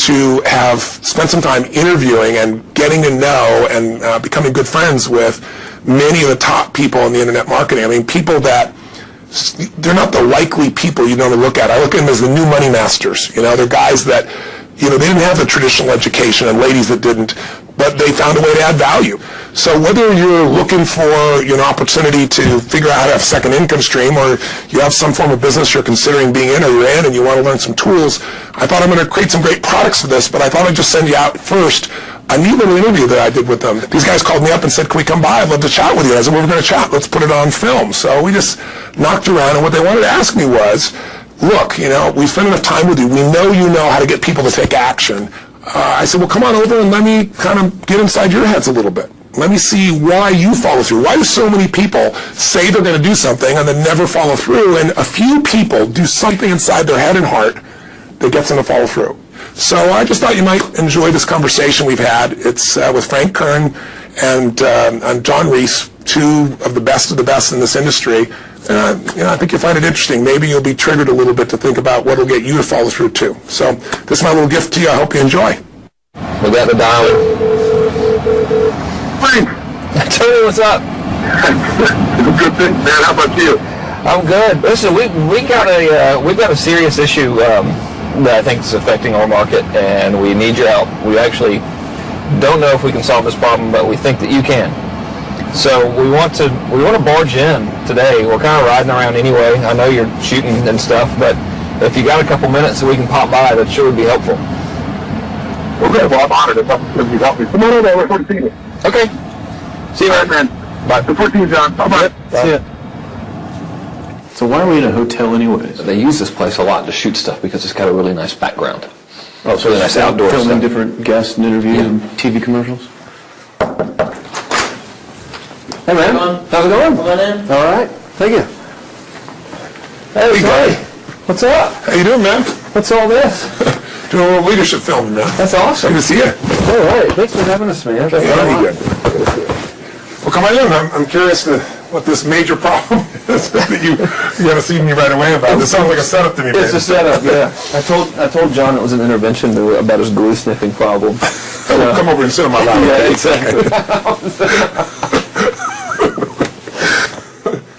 to have spent some time interviewing and getting to know and becoming good friends with many of the top people in the internet marketing. I mean, people that they're not the likely people you normally look at. I look at them as the new money masters. You know, they're guys that, you know, they didn't have the traditional education, and ladies that didn't, but they found a way to add value. So whether you're looking for, you know, opportunity to figure out how to have a second income stream, or you have some form of business you're considering being in, or you're in and you want to learn some tools, I thought I'm going to create some great products for this, but I thought I'd just send you out first a neat little interview that I did with them. These guys called me up and said, can we come by? I'd love to chat with you. I said, well, we're going to chat. Let's put it on film. So we just knocked around, and what they wanted to ask me was, look, we spent enough time with you. We know you know how to get people to take action. I said, well, come on over and let me kind of get inside your heads a little bit. Let me see why you follow through. Why do so many people say they're going to do something and then never follow through? And a few people do something inside their head and heart that gets them to follow through. So I just thought you might enjoy this conversation we've had. It's with Frank Kern and John Reese, two of the best in this industry. I think you'll find it interesting. Maybe you'll be triggered a little bit to think about what will get you to follow through too. So this is my little gift to you. I hope you enjoy. We got the dial. Frank! Tony, what's up? Good thing, man. How about you? I'm good. Listen, we've got a serious issue that I think is affecting our market, and we need your help. We actually don't know if we can solve this problem, but we think that you can. So we want to barge in today. We're kind of riding around anyway. I know you're shooting and stuff, but if you got a couple minutes that we can pop by, that sure would be helpful. Okay, well, I'm honored if you help me. Come on over. We're going to see you. Okay. See you, man. Bye. The 14, John. Bye-bye. See ya. So why are we in a hotel anyways? They use this place a lot to shoot stuff because it's got a really nice background. Oh, it's really nice outdoor Filming stuff. different guests and interviews and TV commercials? Hey man, how's it going? Come on in. All right, thank you. Hey, Sorry. guy. What's up? How you doing, man? What's all this? Doing a little leadership filming, man. That's awesome. Good to see you. All right, thanks for having us, man. Yeah, you good. Well, come on in. I'm curious to what this major problem is that you haven't seen me right away about. This sounds like a setup to me, man. It's a setup, yeah. I told John it was an intervention about his glue sniffing problem. Come over and sit on my lap. Yeah, exactly.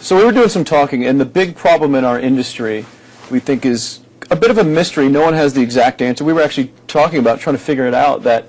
So we were doing some talking, and the big problem in our industry, we think, is a bit of a mystery. No one has the exact answer. We were actually talking about trying to figure it out, that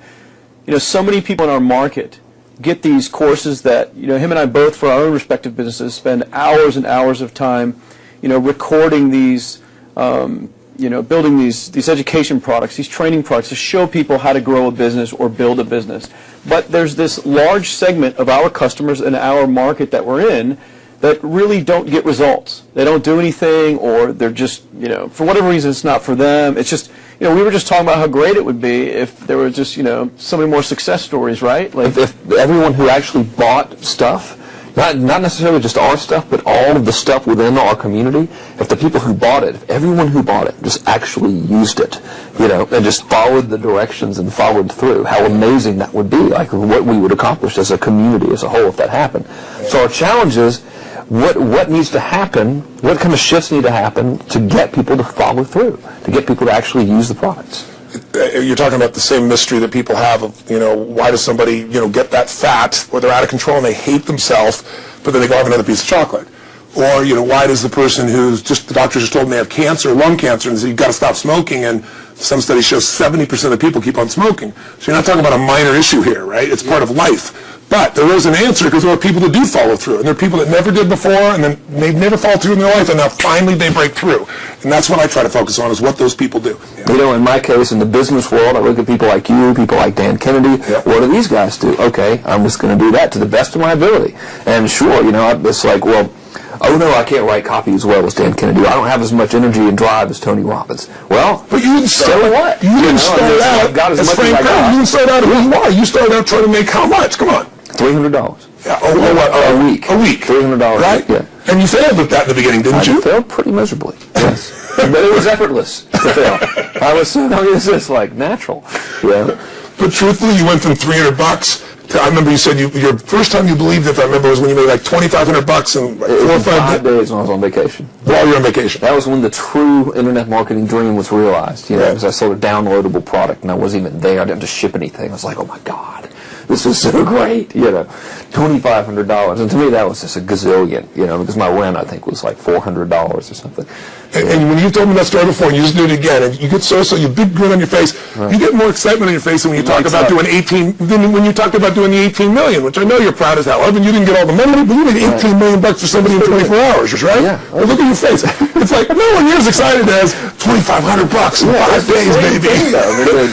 so many people in our market get these courses that him and I both, for our own respective businesses, spend hours and hours of time recording these building these education products, these training products to show people how to grow a business or build a business. But there's this large segment of our customers in our market that we're in that really don't get results. They don't do anything, or they're just, for whatever reason, it's not for them. It's just, we were just talking about how great it would be if there were just, so many more success stories, right? Like if everyone who actually bought stuff, not necessarily just our stuff, but all of the stuff within our community, if the people who bought it, if everyone who bought it just actually used it, and just followed the directions and followed through, how amazing that would be, like what we would accomplish as a community as a whole if that happened. So our challenge is, what needs to happen, what kind of shifts need to happen to get people to follow through, to get people to actually use the products? You're talking about the same mystery that people have of, why does somebody, get that fat, or they're out of control and they hate themselves, but then they go have another piece of chocolate? Or, why does the person the doctor just told them they have cancer, lung cancer, and said you've got to stop smoking, and some studies show 70% of people keep on smoking. So you're not talking about a minor issue here, right? It's part of life. But there is an answer, because there are people that do follow through, and there are people that never did before, and then they've never followed through in their life, and now finally they break through. And that's what I try to focus on, is what those people do. In my case, in the business world, I look at people like you, people like Dan Kennedy. Yep. What do these guys do? Okay, I'm just going to do that to the best of my ability. And sure, it's like, well, oh no, I can't write copy as well as Dan Kennedy. I don't have as much energy and drive as Tony Robbins. Well, but you didn't start. So what? You didn't start out as Frank Kern. You didn't start out who you are. You started out trying to make how much? Come on. $300. Yeah. A week. A week. $300. Right. Yeah. And you failed at that in the beginning, didn't you? I failed pretty miserably. Yes. But it was effortless to fail. I was it's just like natural. Yeah. But truthfully, you went from $300 to, I remember you said your first time you believed, if I remember, was when you made like $2,500 in like 4 or 5 days when I was on vacation. While you were on vacation. That was when the true internet marketing dream was realized. Because I sold a downloadable product and I wasn't even there. I didn't have to ship anything. I was like, oh my God. this is so great, you know, $2,500. And to me, that was just a gazillion, you know, because my rent, I think, was like $400 or something. And when you told me that story before, and you just do it again, and you get you big grin on your face, you get more excitement on your face when you talk about doing 18, than when you talked about doing the 18 million, which I know you're proud as hell of, and you didn't get all the money, but you made 18 million bucks for somebody in 24 hours, right? Yeah. Well, look at your face. It's like, no one here is excited as $2,500 in 5 days, baby.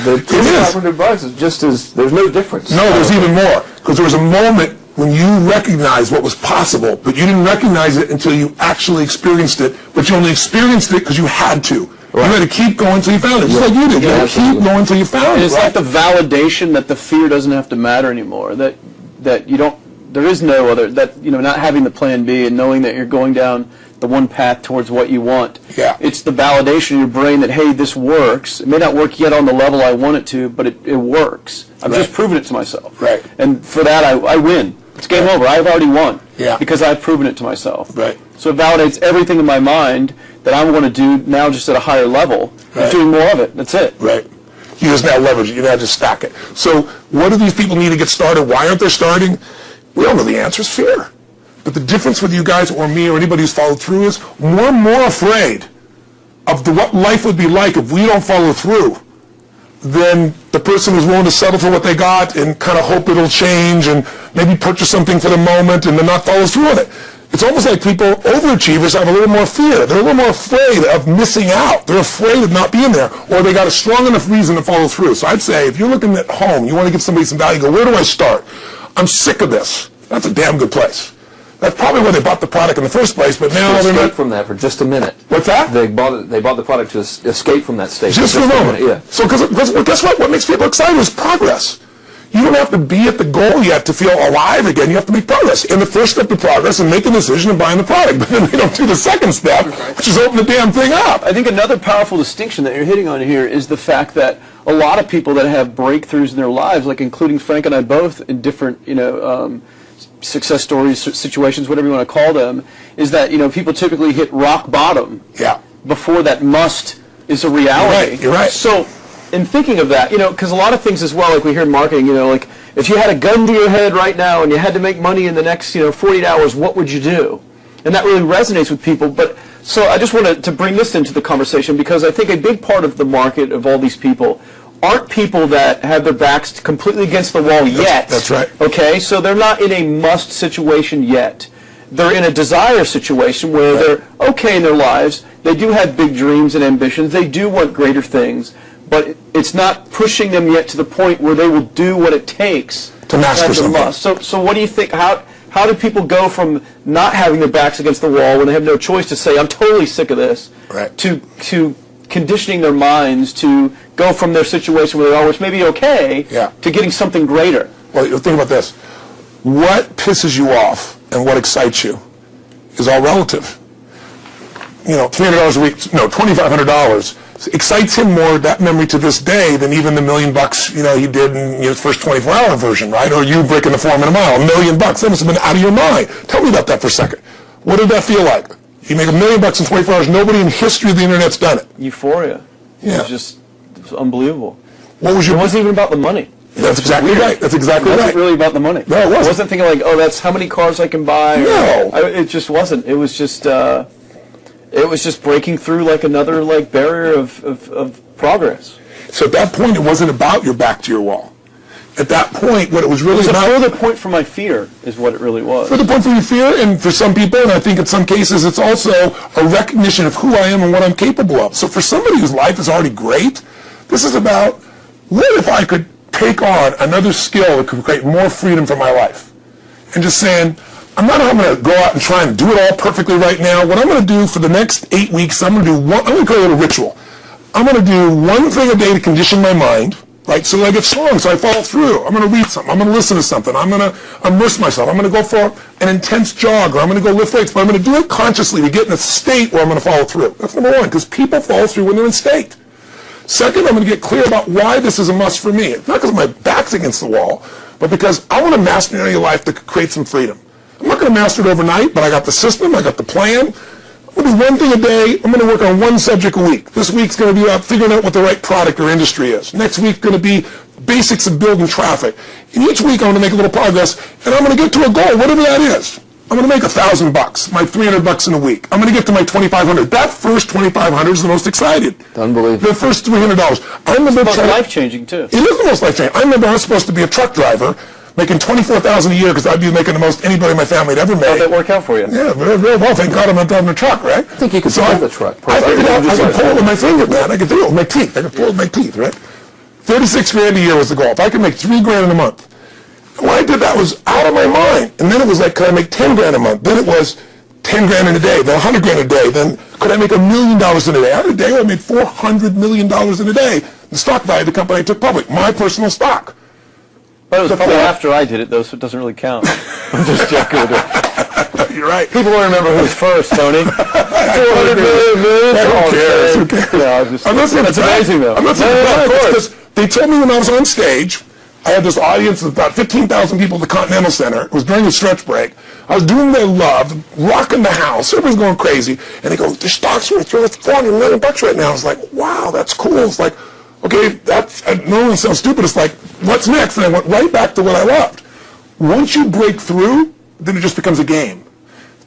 The $2,500 is just as, there's no difference. No, there's even more, because there was a moment when you recognized what was possible, but you didn't recognize it until you actually experienced it, but you only experienced it because you had to. Right. You had to keep going until you found it, just like you did. You had to keep going until you found it. It's like the validation that the fear doesn't have to matter anymore, that you don't, there is no other, that, you know, not having the plan B and knowing that you're going down the one path towards what you want. Yeah. It's the validation in your brain that, hey, this works. It may not work yet on the level I want it to, but it works. I've just proven it to myself. Right. And for that, I win. It's game over. I've already won. Yeah. Because I've proven it to myself. Right. So it validates everything in my mind that I'm going to do now just at a higher level. Right. I'm doing more of it. That's it. Right. You just now leverage it. You now just stack it. So what do these people need to get started? Why aren't they starting? We all know the answer is fear. But the difference with you guys or me or anybody who's followed through is we're more afraid of what life would be like if we don't follow through than the person who's willing to settle for what they got and kind of hope it'll change and maybe purchase something for the moment and then not follow through with it. It's almost like people, overachievers, have a little more fear. They're a little more afraid of missing out. They're afraid of not being there, or they got a strong enough reason to follow through. So I'd say if you're looking at home, you want to give somebody some value, go, where do I start? I'm sick of this. That's a damn good place. That's probably where they bought the product in the first place, but now they're escape from that for just a minute. What's that? They bought the product to escape from that state. Just for a moment. Yeah. So, because guess what? What makes people excited is progress. You don't have to be at the goal yet to feel alive again. You have to make progress. And the first step to progress is making a decision and buying the product. But then they don't do the second step, which is open the damn thing up. I think another powerful distinction that you're hitting on here is the fact that a lot of people that have breakthroughs in their lives, like including Frank and I both in different, success stories, situations, whatever you want to call them, is that, people typically hit rock bottom before that must is a reality. You're right. So in thinking of that, because a lot of things as well, like we hear in marketing, like if you had a gun to your head right now and you had to make money in the next, 48 hours, what would you do? And that really resonates with people. But so I just wanted to bring this into the conversation because I think a big part of the market of all these people aren't people that have their backs completely against the wall yet. That's right. Okay, so they're not in a must situation yet. They're in a desire situation where they're okay in their lives. They do have big dreams and ambitions. They do want greater things, but it's not pushing them yet to the point where they will do what it takes to master something. Must. So what do you think? How do people go from not having their backs against the wall when they have no choice to say, I'm totally sick of this, to conditioning their minds to go from their situation where they are, which may be okay, to getting something greater? Well, think about this. What pisses you off and what excites you is all relative. $300 a week, $2,500 excites him more, that memory to this day, than even the $1 million, he did in his first 24-hour version, right? Or you breaking the 4 minute mile, $1 million. That must have been out of your mind. Tell me about that for a second. What did that feel like? You make $1 million in 24 hours. Nobody in history of the internet's done it. Euphoria. Yeah. It was unbelievable. What was your? It wasn't even about the money. That's exactly right. That's exactly right. It wasn't really about the money. No, it wasn't. I wasn't thinking like, that's how many cars I can buy. No. It just wasn't. It was just breaking through like another barrier of progress. So at that point, it wasn't about your back to your wall. At that point, what it was really about... It was a further point for my fear, is what it really was. Further point for your fear, and for some people, and I think in some cases, it's also a recognition of who I am and what I'm capable of. So for somebody whose life is already great, this is about, what if I could take on another skill that could create more freedom for my life? And just saying, I'm not going to go out and try and do it all perfectly right now. What I'm going to do for the next 8 weeks, I'm going to create a little ritual. I'm going to do one thing a day to condition my mind, right, so that I get strong, so I follow through. I'm going to read something. I'm going to listen to something. I'm going to immerse myself. I'm going to go for an intense jog, or I'm going to go lift weights, but I'm going to do it consciously to get in a state where I'm going to follow through. That's number one, because people follow through when they're in state. Second, I'm going to get clear about why this is a must for me. It's not because my back's against the wall, but because I want to master an area of life that could create some freedom. I'm not going to master it overnight, but I got the system, I got the plan. I'm going to do one thing a day. I'm going to work on one subject a week. This week's going to be about figuring out what the right product or industry is. Next week's going to be basics of building traffic. And each week I'm going to make a little progress, and I'm going to get to a goal, whatever that is. I'm going to make $1,000, my $300 in a week. I'm going to get to my $2,500. That first $2,500 is the most excited. Unbelievable. The first $300. I remember it's life-changing, too. It is the most life-changing. I remember I was supposed to be a truck driver, making $24,000 a year because I'd be making the most anybody in my family had ever made. How'd that work out for you? Yeah, very, very well. Thank God I'm not driving a truck, right? I think you could drive the truck. I figured out I could pull it with my finger, man. I could do it with my teeth. I could pull it with my teeth, right? 36 grand a year was the goal. If I could make $3 grand in a month. When I did that, I was out of my mind. And then it was like, could I make 10 grand a month? Then it was 10 grand in a day, then 100 grand a day. Then could I make $1 million in a day? I had a day where I made $400 million in a day. The stock value of the company I took public, my personal stock. But it was probably after I did it, though, so it doesn't really count. I'm just joking with it. You're right. People will remember who's first, Tony. 400 million. Who cares? Who cares? Yeah, that's amazing, though. I'm not saying that because they told me when I was on stage, I had this audience of about 15,000 people at the Continental Center. It was during the stretch break. I was doing what I loved, rocking the house. Everybody's going crazy. And they go, the stock's worth $400 million right now. I was like, wow, that's cool. It's like, okay, that's, no one sounds stupid. It's like, what's next? And I went right back to what I loved. Once you break through, then it just becomes a game.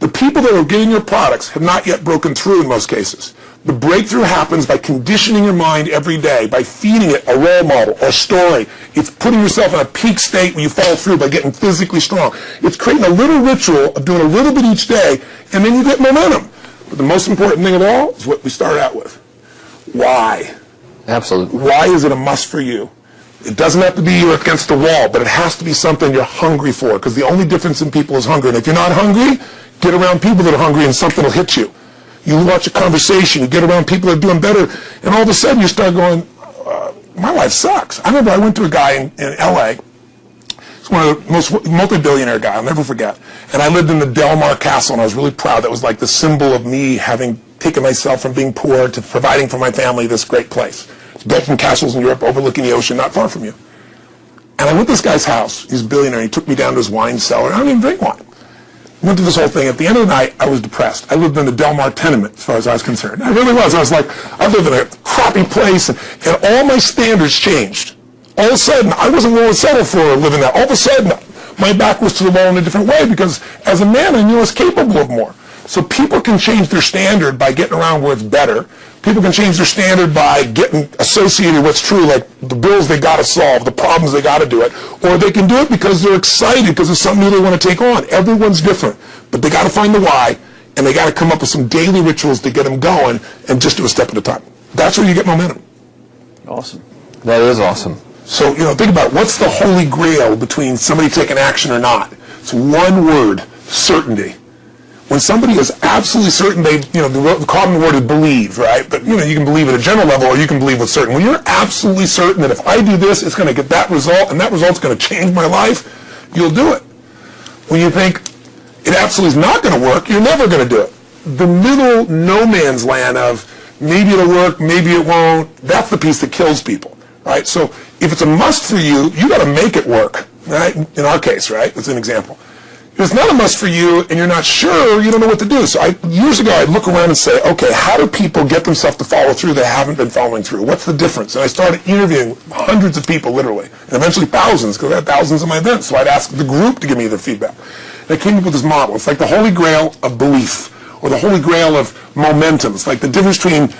The people that are getting your products have not yet broken through in most cases. The breakthrough happens by conditioning your mind every day, by feeding it a role model or a story. It's putting yourself in a peak state where you fall through by getting physically strong. It's creating a little ritual of doing a little bit each day, and then you get momentum. But the most important thing of all is what we start out with. Why? Absolutely. Why is it a must for you? It doesn't have to be you're against the wall, but it has to be something you're hungry for, because the only difference in people is hunger. And if you're not hungry, get around people that are hungry and something will hit you. You watch a conversation, you get around people that are doing better, and all of a sudden you start going, my life sucks. I remember I went to a guy in L.A., he's one of the most multi-billionaire guy, I'll never forget, and I lived in the Del Mar Castle, and I was really proud. That was like the symbol of me having taken myself from being poor to providing for my family this great place. It's built from castles in Europe overlooking the ocean, not far from you. And I went to this guy's house, he's a billionaire, he took me down to his wine cellar. I don't even drink wine. Went through this whole thing. At the end of the night, I was depressed. I lived in the Del Mar tenement, as far as I was concerned. I really was. I was like, I lived in a crappy place, and all my standards changed. All of a sudden, I wasn't willing to settle for living that. All of a sudden, my back was to the wall in a different way, because as a man, I knew I was capable of more. So people can change their standard by getting around where it's better. People can change their standard by getting associated with what's true, like the bills they got to solve, the problems they got to do it. Or they can do it because they're excited, because it's something new they want to take on. Everyone's different. But they got to find the why, and they got to come up with some daily rituals to get them going, and just do a step at a time. That's where you get momentum. Awesome. That is awesome. So, think about it. What's the holy grail between somebody taking action or not? It's one word: certainty. When somebody is absolutely certain, the common word is believe, right? But, you can believe at a general level, or you can believe with certain. When you're absolutely certain that if I do this, it's going to get that result, and that result's going to change my life, you'll do it. When you think it absolutely is not going to work, you're never going to do it. The middle no man's land of maybe it'll work, maybe it won't, that's the piece that kills people, right? So if it's a must for you, you got to make it work, right? In our case, right? That's an example. If it's not a must for you and you're not sure, you don't know what to do. So years ago, I'd look around and say, okay, how do people get themselves to follow through that haven't been following through? What's the difference? And I started interviewing hundreds of people, literally, and eventually thousands, because I had thousands of my events. So I'd ask the group to give me their feedback. And I came up with this model. It's like the holy grail of belief, or the holy grail of momentum. It's like the difference between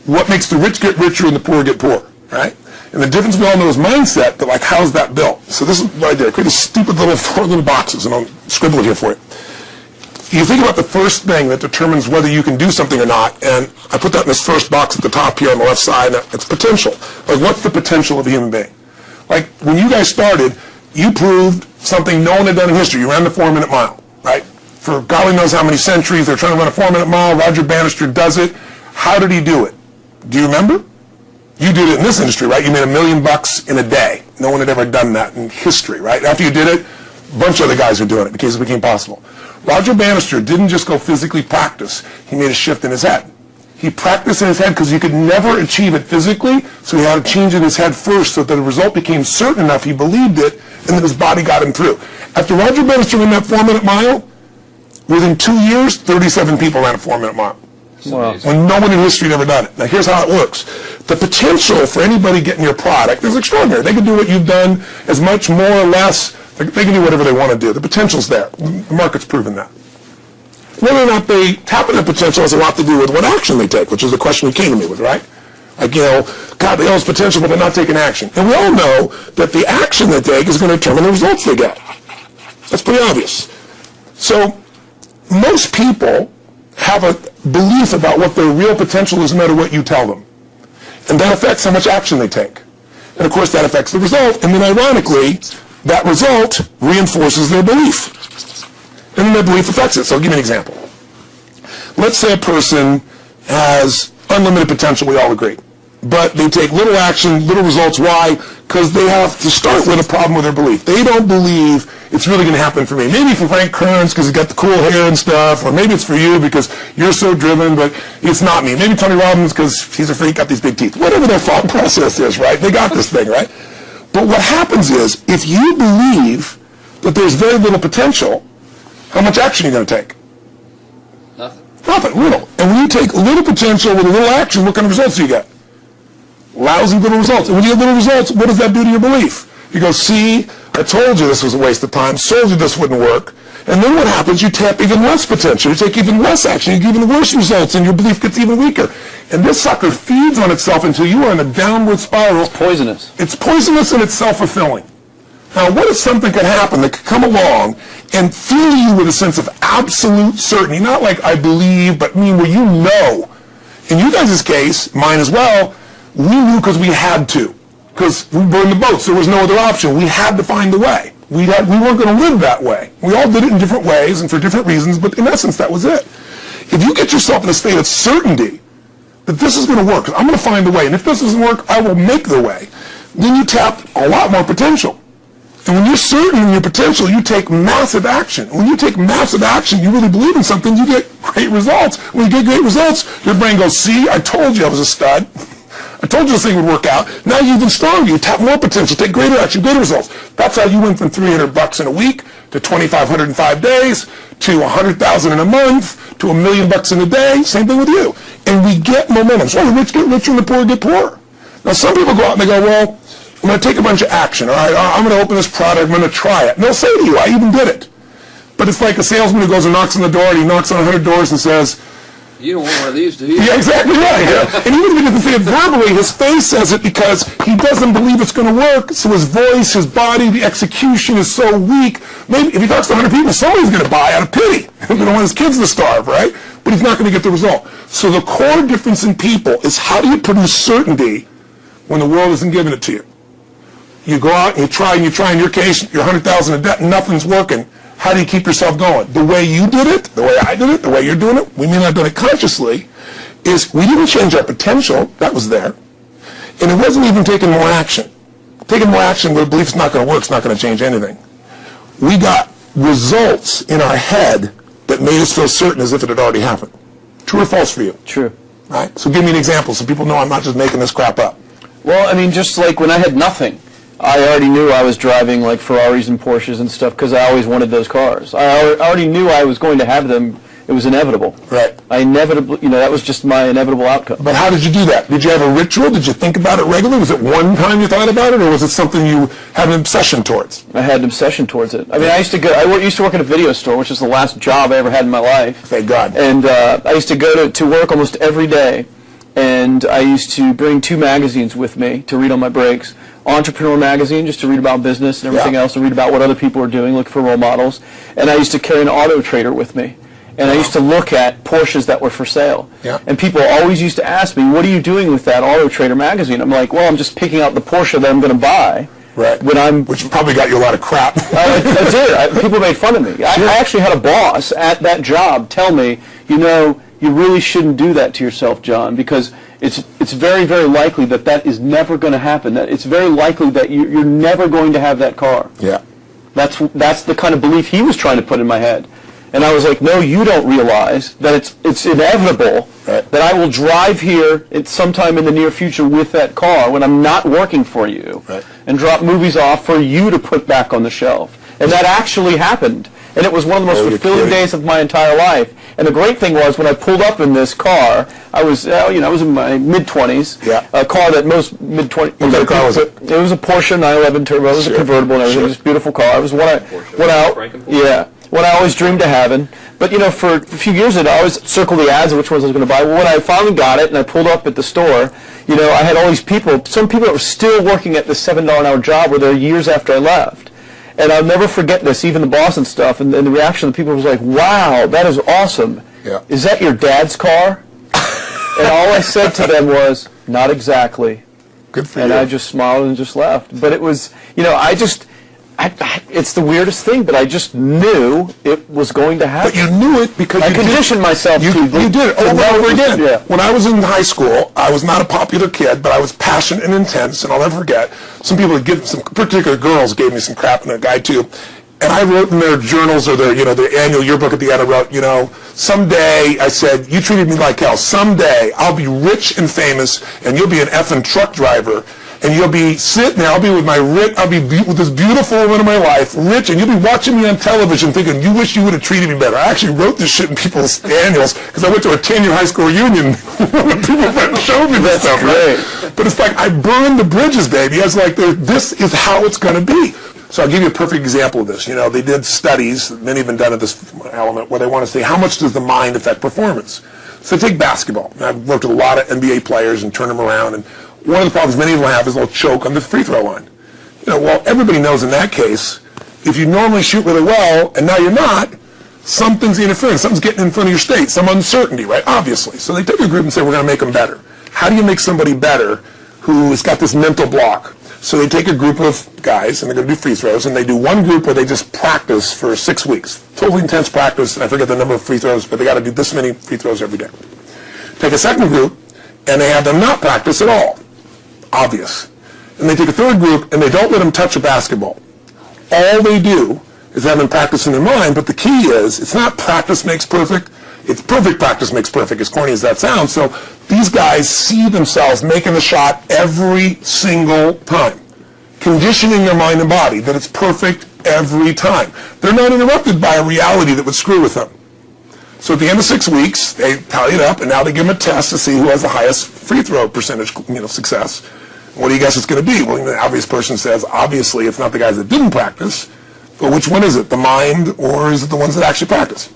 what makes the rich get richer and the poor get poor, right? And the difference we all know is mindset, but like, how's that built? So this is what I did. I created stupid little 4 little boxes, and I'll scribble it here for you. You think about the first thing that determines whether you can do something or not, and I put that in this first box at the top here on the left side. It's potential. Like, what's the potential of a human being? Like, when you guys started, you proved something no one had done in history. You ran the 4-minute mile, right? For golly knows how many centuries, they're trying to run a 4-minute mile. Roger Bannister does it. How did he do it? Do you remember? You did it in this industry, right? You made $1 million in a day. No one had ever done that in history, right? After you did it, a bunch of other guys were doing it because it became possible. Roger Bannister didn't just go physically practice. He made a shift in his head. He practiced in his head because he could never achieve it physically, so he had to change in his head first so that the result became certain enough he believed it, and then his body got him through. After Roger Bannister ran that 4-minute mile, within 2 years, 37 people ran a 4-minute mile. Wow. When no one in history had ever done it. Now here's how it works. The potential for anybody getting your product is extraordinary. They can do what you've done as much, more or less. They can do whatever they want to do. The potential's there. The market's proven that. Whether or not they tap into that potential has a lot to do with what action they take, which is the question you came to me with, right? Like, God, they all have potential, but they're not taking action. And we all know that the action they take is going to determine the results they get. That's pretty obvious. So most people have a belief about what their real potential is no matter what you tell them. And that affects how much action they take. And of course that affects the result. And then ironically, that result reinforces their belief. And then their belief affects it. So I'll give you an example. Let's say a person has unlimited potential, we all agree. But they take little action, little results. Why? Because they have to start with a problem with their belief. They don't believe it's really going to happen for me. Maybe for Frank Kearns because he's got the cool hair and stuff, or maybe it's for you because you're so driven, but it's not me. Maybe Tony Robbins because he's a freak, got these big teeth. Whatever their thought process is, right? They got this thing, right? But what happens is, if you believe that there's very little potential, how much action are you going to take? Nothing, little. And when you take little potential with a little action, what kind of results do you get? Lousy little results. And when you get little results, what does that do to your belief? You go, see, I told you this was a waste of time, told you this wouldn't work. And then what happens? You tap even less potential. You take even less action. You get even worse results, and your belief gets even weaker. And this sucker feeds on itself until you are in a downward spiral. It's poisonous. It's poisonous and it's self-fulfilling. Now, what if something could happen that could come along and fill you with a sense of absolute certainty? Not like I believe, but where you know. In you guys' case, mine as well, we knew because we had to. Because we burned the boats. There was no other option. We had to find a way. We weren't going to live that way. We all did it in different ways and for different reasons, but in essence, that was it. If you get yourself in a state of certainty that this is going to work, I'm going to find a way, and if this doesn't work, I will make the way, then you tap a lot more potential. And when you're certain in your potential, you take massive action. When you take massive action, you really believe in something, you get great results. When you get great results, your brain goes, see, I told you I was a stud. I told you this thing would work out. Now you're even stronger. You tap more potential, take greater action, greater results. That's how you went from $300 in a week to $2,500 in 5 days to $100,000 in a month to $1 million in a day. Same thing with you. And we get momentum. So the rich get richer and the poor get poorer. Now some people go out and they go, well, I'm going to take a bunch of action. All right, I'm going to open this product. I'm going to try it. And they'll say to you, I even did it. But it's like a salesman who goes and knocks on the door, and he knocks on 100 doors and says, you don't want one of these, do you? Yeah, exactly right. Yeah. And even if he doesn't say it verbally, his face says it because he doesn't believe it's going to work. So his voice, his body, the execution is so weak. Maybe if he talks to 100 people, somebody's going to buy out of pity. He don't want his kids to starve, right? But he's not going to get the result. So the core difference in people is how do you produce certainty when the world isn't giving it to you? You go out and you try. In your case, you're 100,000 in debt and nothing's working. How do you keep yourself going? The way you did it, the way I did it, the way you're doing it, we may not have done it consciously, is we didn't change our potential. That was there. And it wasn't even taking more action. Taking more action with a belief it's not going to work, it's not going to change anything. We got results in our head that made us feel certain as if it had already happened. True or false for you? True. Right? So give me an example so people know I'm not just making this crap up. Well, I mean, just like when I had nothing, I already knew I was driving like Ferraris and Porsches and stuff because I always wanted those cars. I already knew I was going to have them. It was inevitable. Right. I inevitably, that was just my inevitable outcome. But how did you do that? Did you have a ritual? Did you think about it regularly? Was it one time you thought about it, or was it something you had an obsession towards? I had an obsession towards it. I mean, I used to work at a video store, which is the last job I ever had in my life. Thank God. And I used to go to work almost every day, and I used to bring 2 magazines with me to read on my breaks. Entrepreneur magazine, just to read about business and everything else, and read about what other people are doing, look for role models. And I used to carry an auto trader with me. And I used to look at Porsches that were for sale. Yeah. And people always used to ask me, what are you doing with that auto trader magazine? I'm like, well, I'm just picking out the Porsche that I'm going to buy. Right. Which probably got you a lot of crap. I did. People made fun of me. I actually had a boss at that job tell me, you really shouldn't do that to yourself, John, because it's very, very likely that is never going to happen. That it's very likely that you're never going to have that car. Yeah. That's the kind of belief he was trying to put in my head. And I was like, no, you don't realize that it's inevitable that I will drive here sometime in the near future with that car when I'm not working for you and drop movies off for you to put back on the shelf. And that actually happened. And it was one of the most you're fulfilling kidding. days of my entire life. And the great thing was, when I pulled up in this car, I was, I was in my mid-20s. Yeah. A car that most mid-20s. What kind of car was it? It was a Porsche 911 Turbo. It was a convertible and everything. It was a beautiful car. It was what I always dreamed of having. But, for a few years, I'd always circle the ads of which ones I was going to buy. Well, when I finally got it and I pulled up at the store, I had all these people, some people that were still working at this $7 an hour job were there years after I left. And I'll never forget this, even the boss and stuff, and the reaction of the people was like, wow, that is awesome. Yeah. Is that your dad's car? And all I said to them was, not exactly. Good for And you. I just smiled and just left. But it was, it's the weirdest thing, but I just knew it was going to happen. But you knew it because I you conditioned myself you to. You did it over and over again. Yeah. When I was in high school, I was not a popular kid, but I was passionate and intense, and I'll never forget, some particular girls gave me some crap, and a guy too, and I wrote in their journals or their annual yearbook at the end, I wrote, someday, I said, you treated me like hell. Someday, I'll be rich and famous, and you'll be an effing truck driver. And you'll be sitting there, I'll be with with this beautiful woman of my life, rich, and you'll be watching me on television thinking, you wish you would have treated me better. I actually wrote this shit in people's annuals because I went to a 10-year high school reunion when people showed me this stuff. Right? But it's like, I burned the bridges, baby. I was like, this is how it's going to be. So I'll give you a perfect example of this. They did studies, many have been done at this element, where they want to say, how much does the mind affect performance? So take basketball. I've worked with a lot of NBA players and turned them around, and one of the problems many of them have is they'll choke on the free throw line. Well, everybody knows in that case, if you normally shoot really well and now you're not, something's interfering. Something's getting in front of your state, some uncertainty, right? Obviously. So they take a group and say, we're going to make them better. How do you make somebody better who has got this mental block? So they take a group of guys and they're going to do free throws, and they do one group where they just practice for 6 weeks. Totally intense practice, and I forget the number of free throws, but they got to do this many free throws every day. Take a second group, and they have them not practice at all. Obvious. And they take a third group and they don't let them touch a basketball. All they do is have them practice in their mind, but the key is, it's not practice makes perfect, it's perfect practice makes perfect, as corny as that sounds. So these guys see themselves making the shot every single time, conditioning their mind and body that it's perfect every time. They're not interrupted by a reality that would screw with them. So at the end of 6 weeks, they tally it up, and now they give them a test to see who has the highest free throw percentage, success. What do you guess it's going to be? Well, the obvious person says, obviously, it's not the guys that didn't practice, but which one is it, the mind, or is it the ones that actually practice?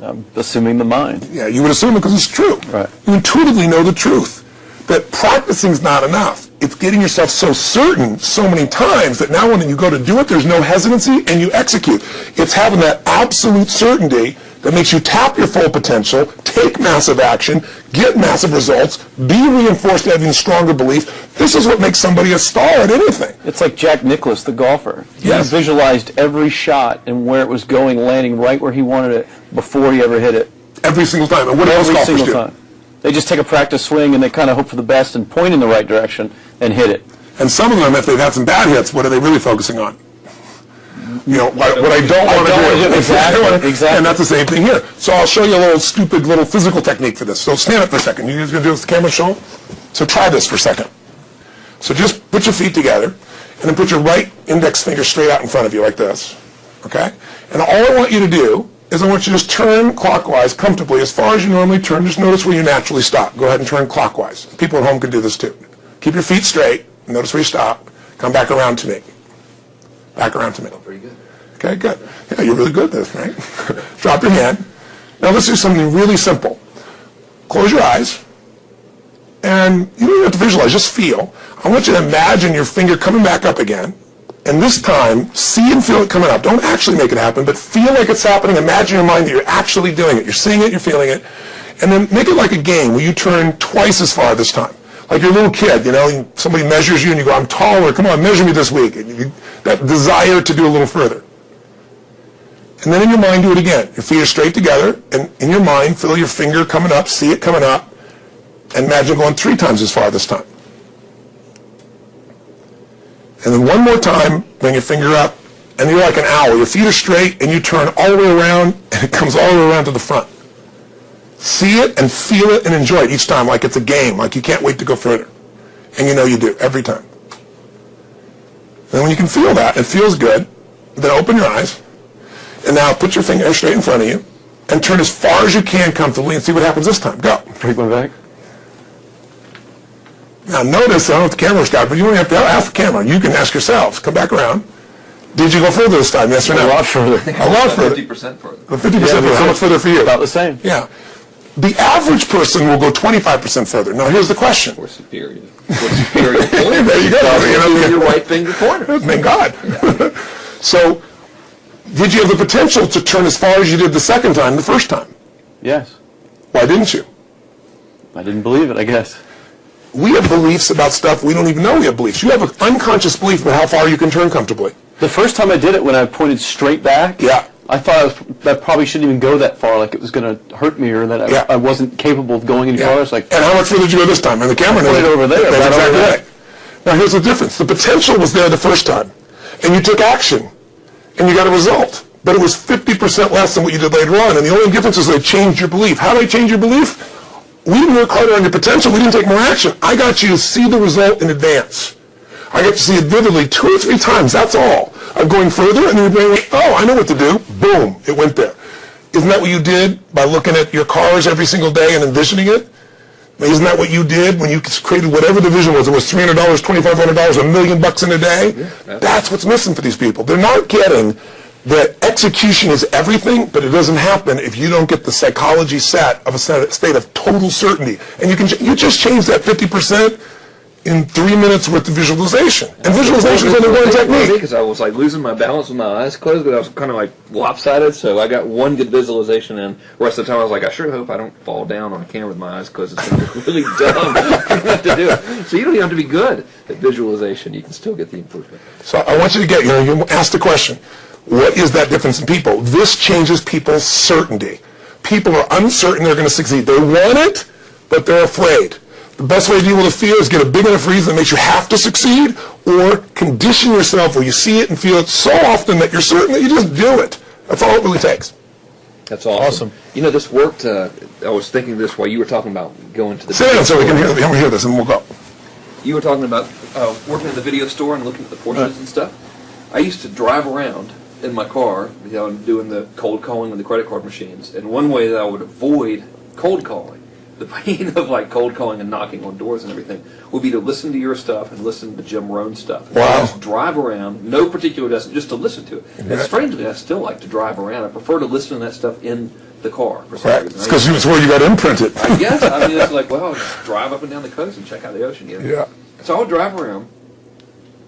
I'm assuming the mind. Yeah, you would assume it because it's true. Right. You intuitively know the truth, that practicing's not enough. It's getting yourself so certain so many times that now when you go to do it, there's no hesitancy, and you execute. It's having that absolute certainty that makes you tap your full potential, take massive action, get massive results, be reinforced to having stronger belief. This is what makes somebody a star at anything. It's like Jack Nicklaus, the golfer. Yes. He visualized every shot and where it was going, landing right where he wanted it before he ever hit it. Every single time. And what do most Every golfers single do? time. They just take a practice swing and they kind of hope for the best and point in the right direction and hit it. And some of them, if they've had some bad hits, what are they really focusing on? What I don't want to do. Exactly. And that's the same thing here. So I'll show you a little physical technique for this. So stand up for a second. You guys going to do this? The camera show? So try this for a second. So just put your feet together, and then put your right index finger straight out in front of you like this. Okay? And all I want you to do is I want you to just turn clockwise comfortably as far as you normally turn. Just notice where you naturally stop. Go ahead and turn clockwise. People at home can do this too. Keep your feet straight. Notice where you stop. Come back around to me. Back around to me. Pretty good. Okay, good. Yeah, you're really good at this, right? Drop your hand. Now let's do something really simple. Close your eyes. And you don't even have to visualize, just feel. I want you to imagine your finger coming back up again. And this time, see and feel it coming up. Don't actually make it happen, but feel like it's happening. Imagine in your mind that you're actually doing it. You're seeing it, you're feeling it. And then make it like a game where you turn twice as far this time. Like you're a little kid, somebody measures you and you go, I'm taller, come on, measure me this week. And that desire to do a little further. And then in your mind, do it again. Your feet are straight together, and in your mind, feel your finger coming up, see it coming up, and imagine going 3 times as far this time. And then one more time, bring your finger up, and you're like an owl. Your feet are straight, and you turn all the way around, and it comes all the way around to the front. See it and feel it and enjoy it each time like it's a game, like you can't wait to go further. And you know you do, every time. And when you can feel that, it feels good, then open your eyes. And now put your finger straight in front of you and turn as far as you can comfortably and see what happens this time. Go. Take one back. Now notice, I don't know if the camera's got, but you don't have to ask the camera. You can ask yourselves. Come back around. Did you go further this time, yes or no? A lot further. A lot further. 50% further. 50% further. How much further for you? About the same. Yeah. The average person will go 25% further. Now here's the question. Or superior. Or superior point. There you go. Your right finger pointer. Thank God. Yeah. So, did you have the potential to turn as far as you did the second time, the first time? Yes. Why didn't you? I didn't believe it, I guess. We have beliefs about stuff we don't even know we have beliefs. You have an unconscious belief about how far you can turn comfortably. The first time I did it, when I pointed straight back, Yeah. I thought I probably shouldn't even go that far, like it was going to hurt me or that I wasn't capable of going any farther. It's like, and how much further did you go this time? And the camera knows put it over there. That's right exactly over right. Now here's the difference. The potential was there the first time, and you took action, and you got a result. But it was 50% less than what you did later on, and the only difference is they changed your belief. How did they change your belief? We didn't work harder on your potential. We didn't take more action. I got you to see the result in advance. I got to see it vividly 2 or 3 times. That's all. I'm going further, and then your brain went, oh, I know what to do. Boom, it went there. Isn't that what you did by looking at your cars every single day and envisioning it? Isn't that what you did when you created whatever the vision was? It was $300, $2,500, $1 million in a day? Yeah, that's what's missing for these people. They're not getting that execution is everything, but it doesn't happen if you don't get the psychology set of a state of total certainty. And you just change that 50% in 3 minutes worth of visualization. And visualization is only one technique. Because I was like losing my balance with my eyes closed, but I was kind of like lopsided, so I got one good visualization, and the rest of the time I was like, I sure hope I don't fall down on camera with my eyes closed. It's going to look really dumb to do it. So you don't even have to be good at visualization. You can still get the improvement. So I want you to get, you ask the question, what is that difference in people? This changes people's certainty. People are uncertain they're going to succeed. They want it, but they're afraid. The best way to deal with a fear is get a big enough reason that makes you have to succeed, or condition yourself where you see it and feel it so often that you're certain that you just do it. That's all it really takes. That's awesome. You know, this worked. I was thinking this while you were talking about going to the Sit down so we can hear this, and we'll go. You were talking about working in the video store and looking at the Porsches and stuff. I used to drive around in my car, doing the cold calling with the credit card machines. And one way that I would avoid cold calling, the pain of like cold calling and knocking on doors and everything, would be to listen to your stuff and listen to Jim Rohn's stuff. Wow. I just drive around, no particular destination, just to listen to it. And strangely, I still like to drive around. I prefer to listen to that stuff in the car for some reason. It's because it's where you got imprinted. I guess. I mean, it's like, well, I'll just drive up and down the coast and check out the ocean. Yeah. So I would drive around,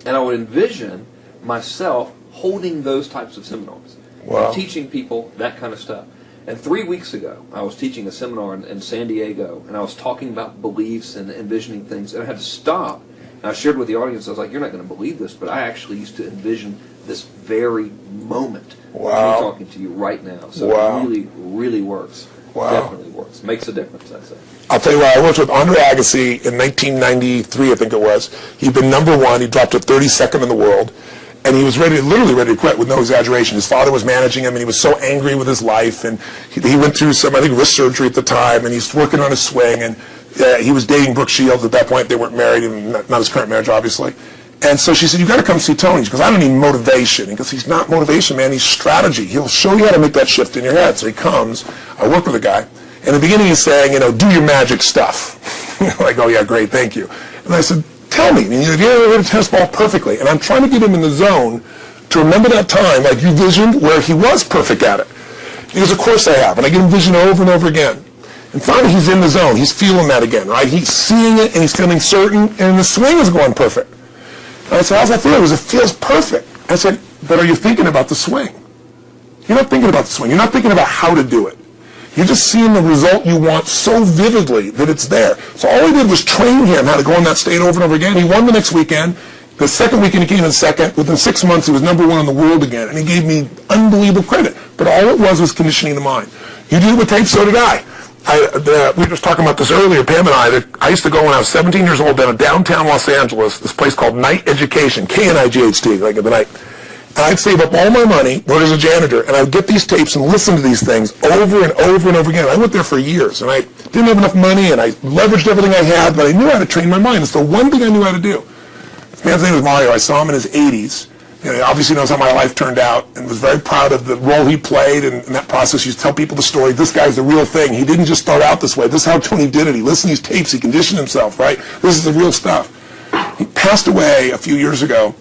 and I would envision myself holding those types of seminars, and teaching people that kind of stuff. And 3 weeks ago, I was teaching a seminar in San Diego, and I was talking about beliefs and envisioning things, and I had to stop. And I shared with the audience, I was like, you're not going to believe this, but I actually used to envision this very moment. I'm talking to you right now. So it really, really works. Definitely works. Makes a difference, I'd say. I'll tell you what, I worked with Andre Agassi in 1993, I think it was. He'd been #1. He dropped to 32nd in the world. And he was literally ready to quit with no exaggeration. His father was managing him, and he was so angry with his life. And he went through some, I think, wrist surgery at the time, and he's working on his swing. And he was dating Brooke Shields at that point. They weren't married, and not his current marriage, obviously. And so she said, "You got to come see Tony." She goes, "I don't need motivation." He goes, "He's not motivation, man. He's strategy. He'll show you how to make that shift in your head." So he comes. I work with a guy. And in the beginning, he's saying, do your magic stuff. Like, oh, yeah, great, thank you. And I said, tell me. And you're hit a tennis ball perfectly. And I'm trying to get him in the zone to remember that time, like you visioned, where he was perfect at it. He goes, of course I have. And I get him vision over and over again. And finally, he's in the zone. He's feeling that again, right? He's seeing it, and he's feeling certain, and the swing is going perfect. And I said, how's that feel? He goes, it feels perfect. I said, but are you thinking about the swing? You're not thinking about the swing. You're not thinking about how to do it. You're just seeing the result you want so vividly that it's there. So all I did was train him how to go in that state over and over again. He won the next weekend. The second weekend he came in second. Within 6 months he was #1 in the world again. And he gave me unbelievable credit. But all it was conditioning the mind. You do it with tape, so did I. We were just talking about this earlier, Pam and I used to go when I was 17 years old down to downtown Los Angeles, this place called Night Education, K-N-I-G-H-T, like in the night. And I'd save up all my money, work as a janitor, and I'd get these tapes and listen to these things over and over and over again. I went there for years, and I didn't have enough money, and I leveraged everything I had, but I knew how to train my mind. It's the one thing I knew how to do. This man's name was Mario. I saw him in his 80s, He obviously knows how my life turned out and was very proud of the role he played in that process. He used to tell people the story. This guy's the real thing. He didn't just start out this way. This is how Tony did it. He listened to these tapes. He conditioned himself, right? This is the real stuff. He passed away a few years ago.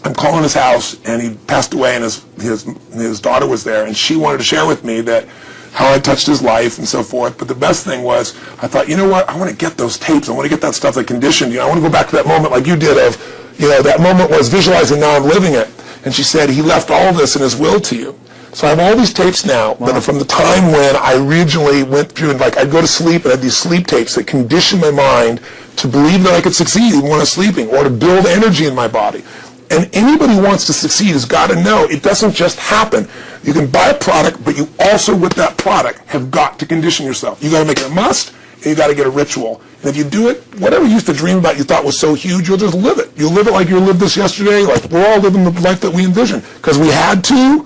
I'm calling his house, and he passed away, and his daughter was there, and she wanted to share with me that how I touched his life and so forth. But the best thing was, I thought, you know what? I want to get those tapes. I want to get that stuff that conditioned. I want to go back to that moment like you did of, that moment was visualizing, now I'm living it. And she said, he left all this in his will to you. So I have all these tapes now that are from the time when I originally went through, and like I'd go to sleep and I had these sleep tapes that conditioned my mind to believe that I could succeed even when I was sleeping, or to build energy in my body. And anybody who wants to succeed has got to know it doesn't just happen. You can buy a product, but you also, with that product, have got to condition yourself. You got to make it a must, and you got to get a ritual. And if you do it, whatever you used to dream about you thought was so huge, you'll just live it. You'll live it like you lived this yesterday, like we're all living the life that we envisioned. Because we had to,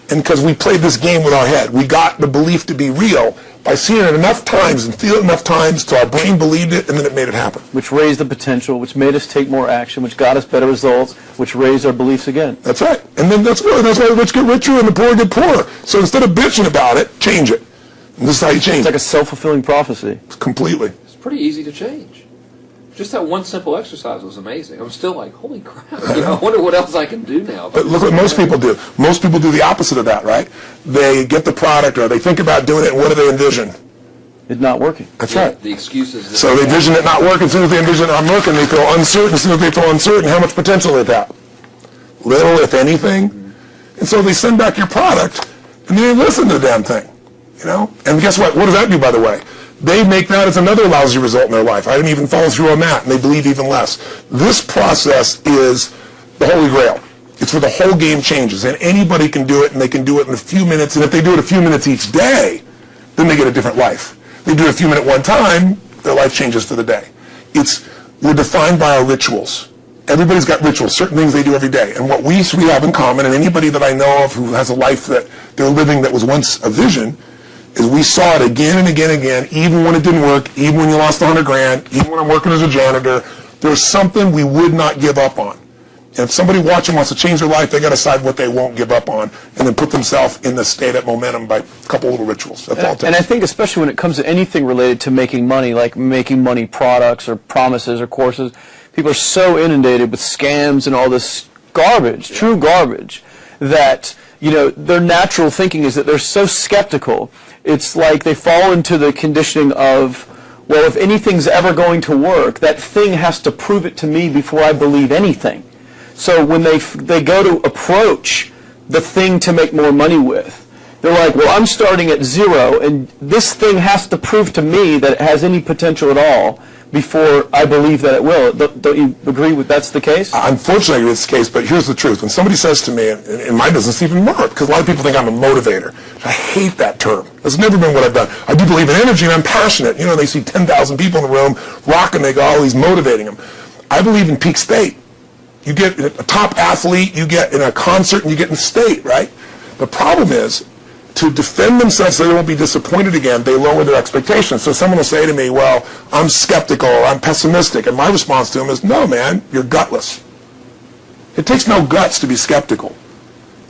and because we played this game with our head. We got the belief to be real by seeing it enough times and feeling it enough times till our brain believed it, and then it made it happen. Which raised the potential, which made us take more action, which got us better results, which raised our beliefs again. That's right. And then that's why the rich get richer and the poor get poorer. So instead of bitching about it, change it. And this is how you change it. It's like a self-fulfilling prophecy. Completely. It's pretty easy to change. Just that one simple exercise was amazing. I'm still like, holy crap, I wonder what else I can do now. But look what most people do. Most people do the opposite of that, right? They get the product, or they think about doing it, and what do they envision? It's not working. That's right. The excuses. So they envision it not working. As soon as they envision it not working, they feel uncertain. As soon as they feel uncertain, how much potential is that? Little, if anything. And so they send back your product, and they listen to the damn thing. And guess what? What does that do, by the way? They make that as another lousy result in their life. I didn't even follow through on that, and they believe even less. This process is the Holy Grail. It's where the whole game changes, and anybody can do it, and they can do it in a few minutes, and if they do it a few minutes each day, then they get a different life. They do it a few minutes one time, their life changes for the day. We're defined by our rituals. Everybody's got rituals, certain things they do every day. And what we have in common, and anybody that I know of who has a life that they're living that was once a vision, is we saw it again and again and again, even when it didn't work, even when you lost $100,000, even when I'm working as a janitor. There's something we would not give up on. And if somebody watching wants to change their life, they got to decide what they won't give up on, and then put themselves in the state of momentum by a couple little rituals. That's all it takes. And I think especially when it comes to anything related to making money, like making money products or promises or courses, people are so inundated with scams and all this garbage, true garbage, that their natural thinking is that they're so skeptical. It's like they fall into the conditioning of, well, if anything's ever going to work, that thing has to prove it to me before I believe anything. So when they go to approach the thing to make more money with, they're like, well, I'm starting at zero, and this thing has to prove to me that it has any potential at all before I believe that it will. Don't you agree with that's the case? Unfortunately, it's the case, but here's the truth. When somebody says to me, in my business, even more, because a lot of people think I'm a motivator. I hate that term. That's never been what I've done. I do believe in energy, and I'm passionate. They see 10,000 people in the room rocking, they go, oh, he's motivating them. I believe in peak state. You get a top athlete, you get in a concert, and you get in state, right? The problem is, to defend themselves so they won't be disappointed again, they lower their expectations. So someone will say to me, well, I'm skeptical, or I'm pessimistic, and my response to them is, no, man, you're gutless. It takes no guts to be skeptical.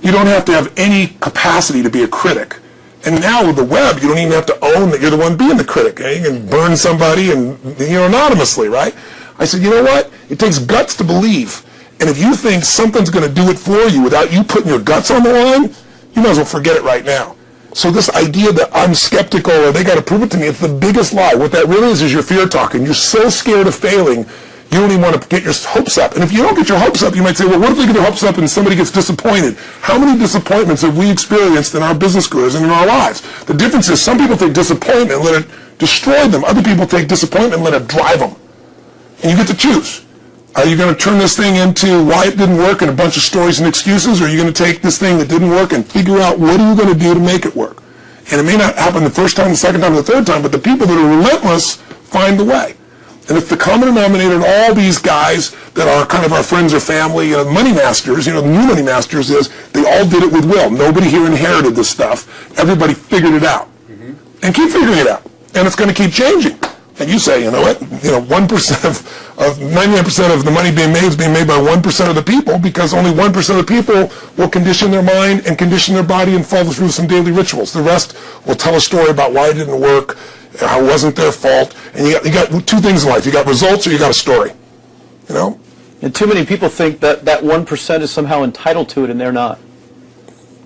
You don't have to have any capacity to be a critic. And now with the web, you don't even have to own that you're the one being the critic. You can burn somebody and anonymously, right? I said, you know what? It takes guts to believe. And if you think something's going to do it for you without you putting your guts on the line, you might as well forget it right now. So this idea that I'm skeptical or they got to prove it to me, it's the biggest lie. What that really is your fear talking. You're so scared of failing, you don't even want to get your hopes up. And if you don't get your hopes up, you might say, well, what if they get their hopes up and somebody gets disappointed? How many disappointments have we experienced in our business careers and in our lives? The difference is some people take disappointment and let it destroy them. Other people take disappointment and let it drive them. And you get to choose. Are you going to turn this thing into why it didn't work and a bunch of stories and excuses, or are you going to take this thing that didn't work and figure out what are you going to do to make it work? And it may not happen the first time, the second time, the third time, but the people that are relentless find the way. And if the common denominator in all these guys that are kind of our friends or family, money masters, the new money masters is they all did it with will. Nobody here inherited this stuff. Everybody figured it out. And keep figuring it out. And it's going to keep changing. And you say, you know what, 1% of 99% of the money being made is being made by 1% of the people, because only 1% of the people will condition their mind and condition their body and follow through some daily rituals. The rest will tell a story about why it didn't work, how it wasn't their fault. And you got two things in life. You got results or you got a story. And too many people think that 1% is somehow entitled to it, and they're not.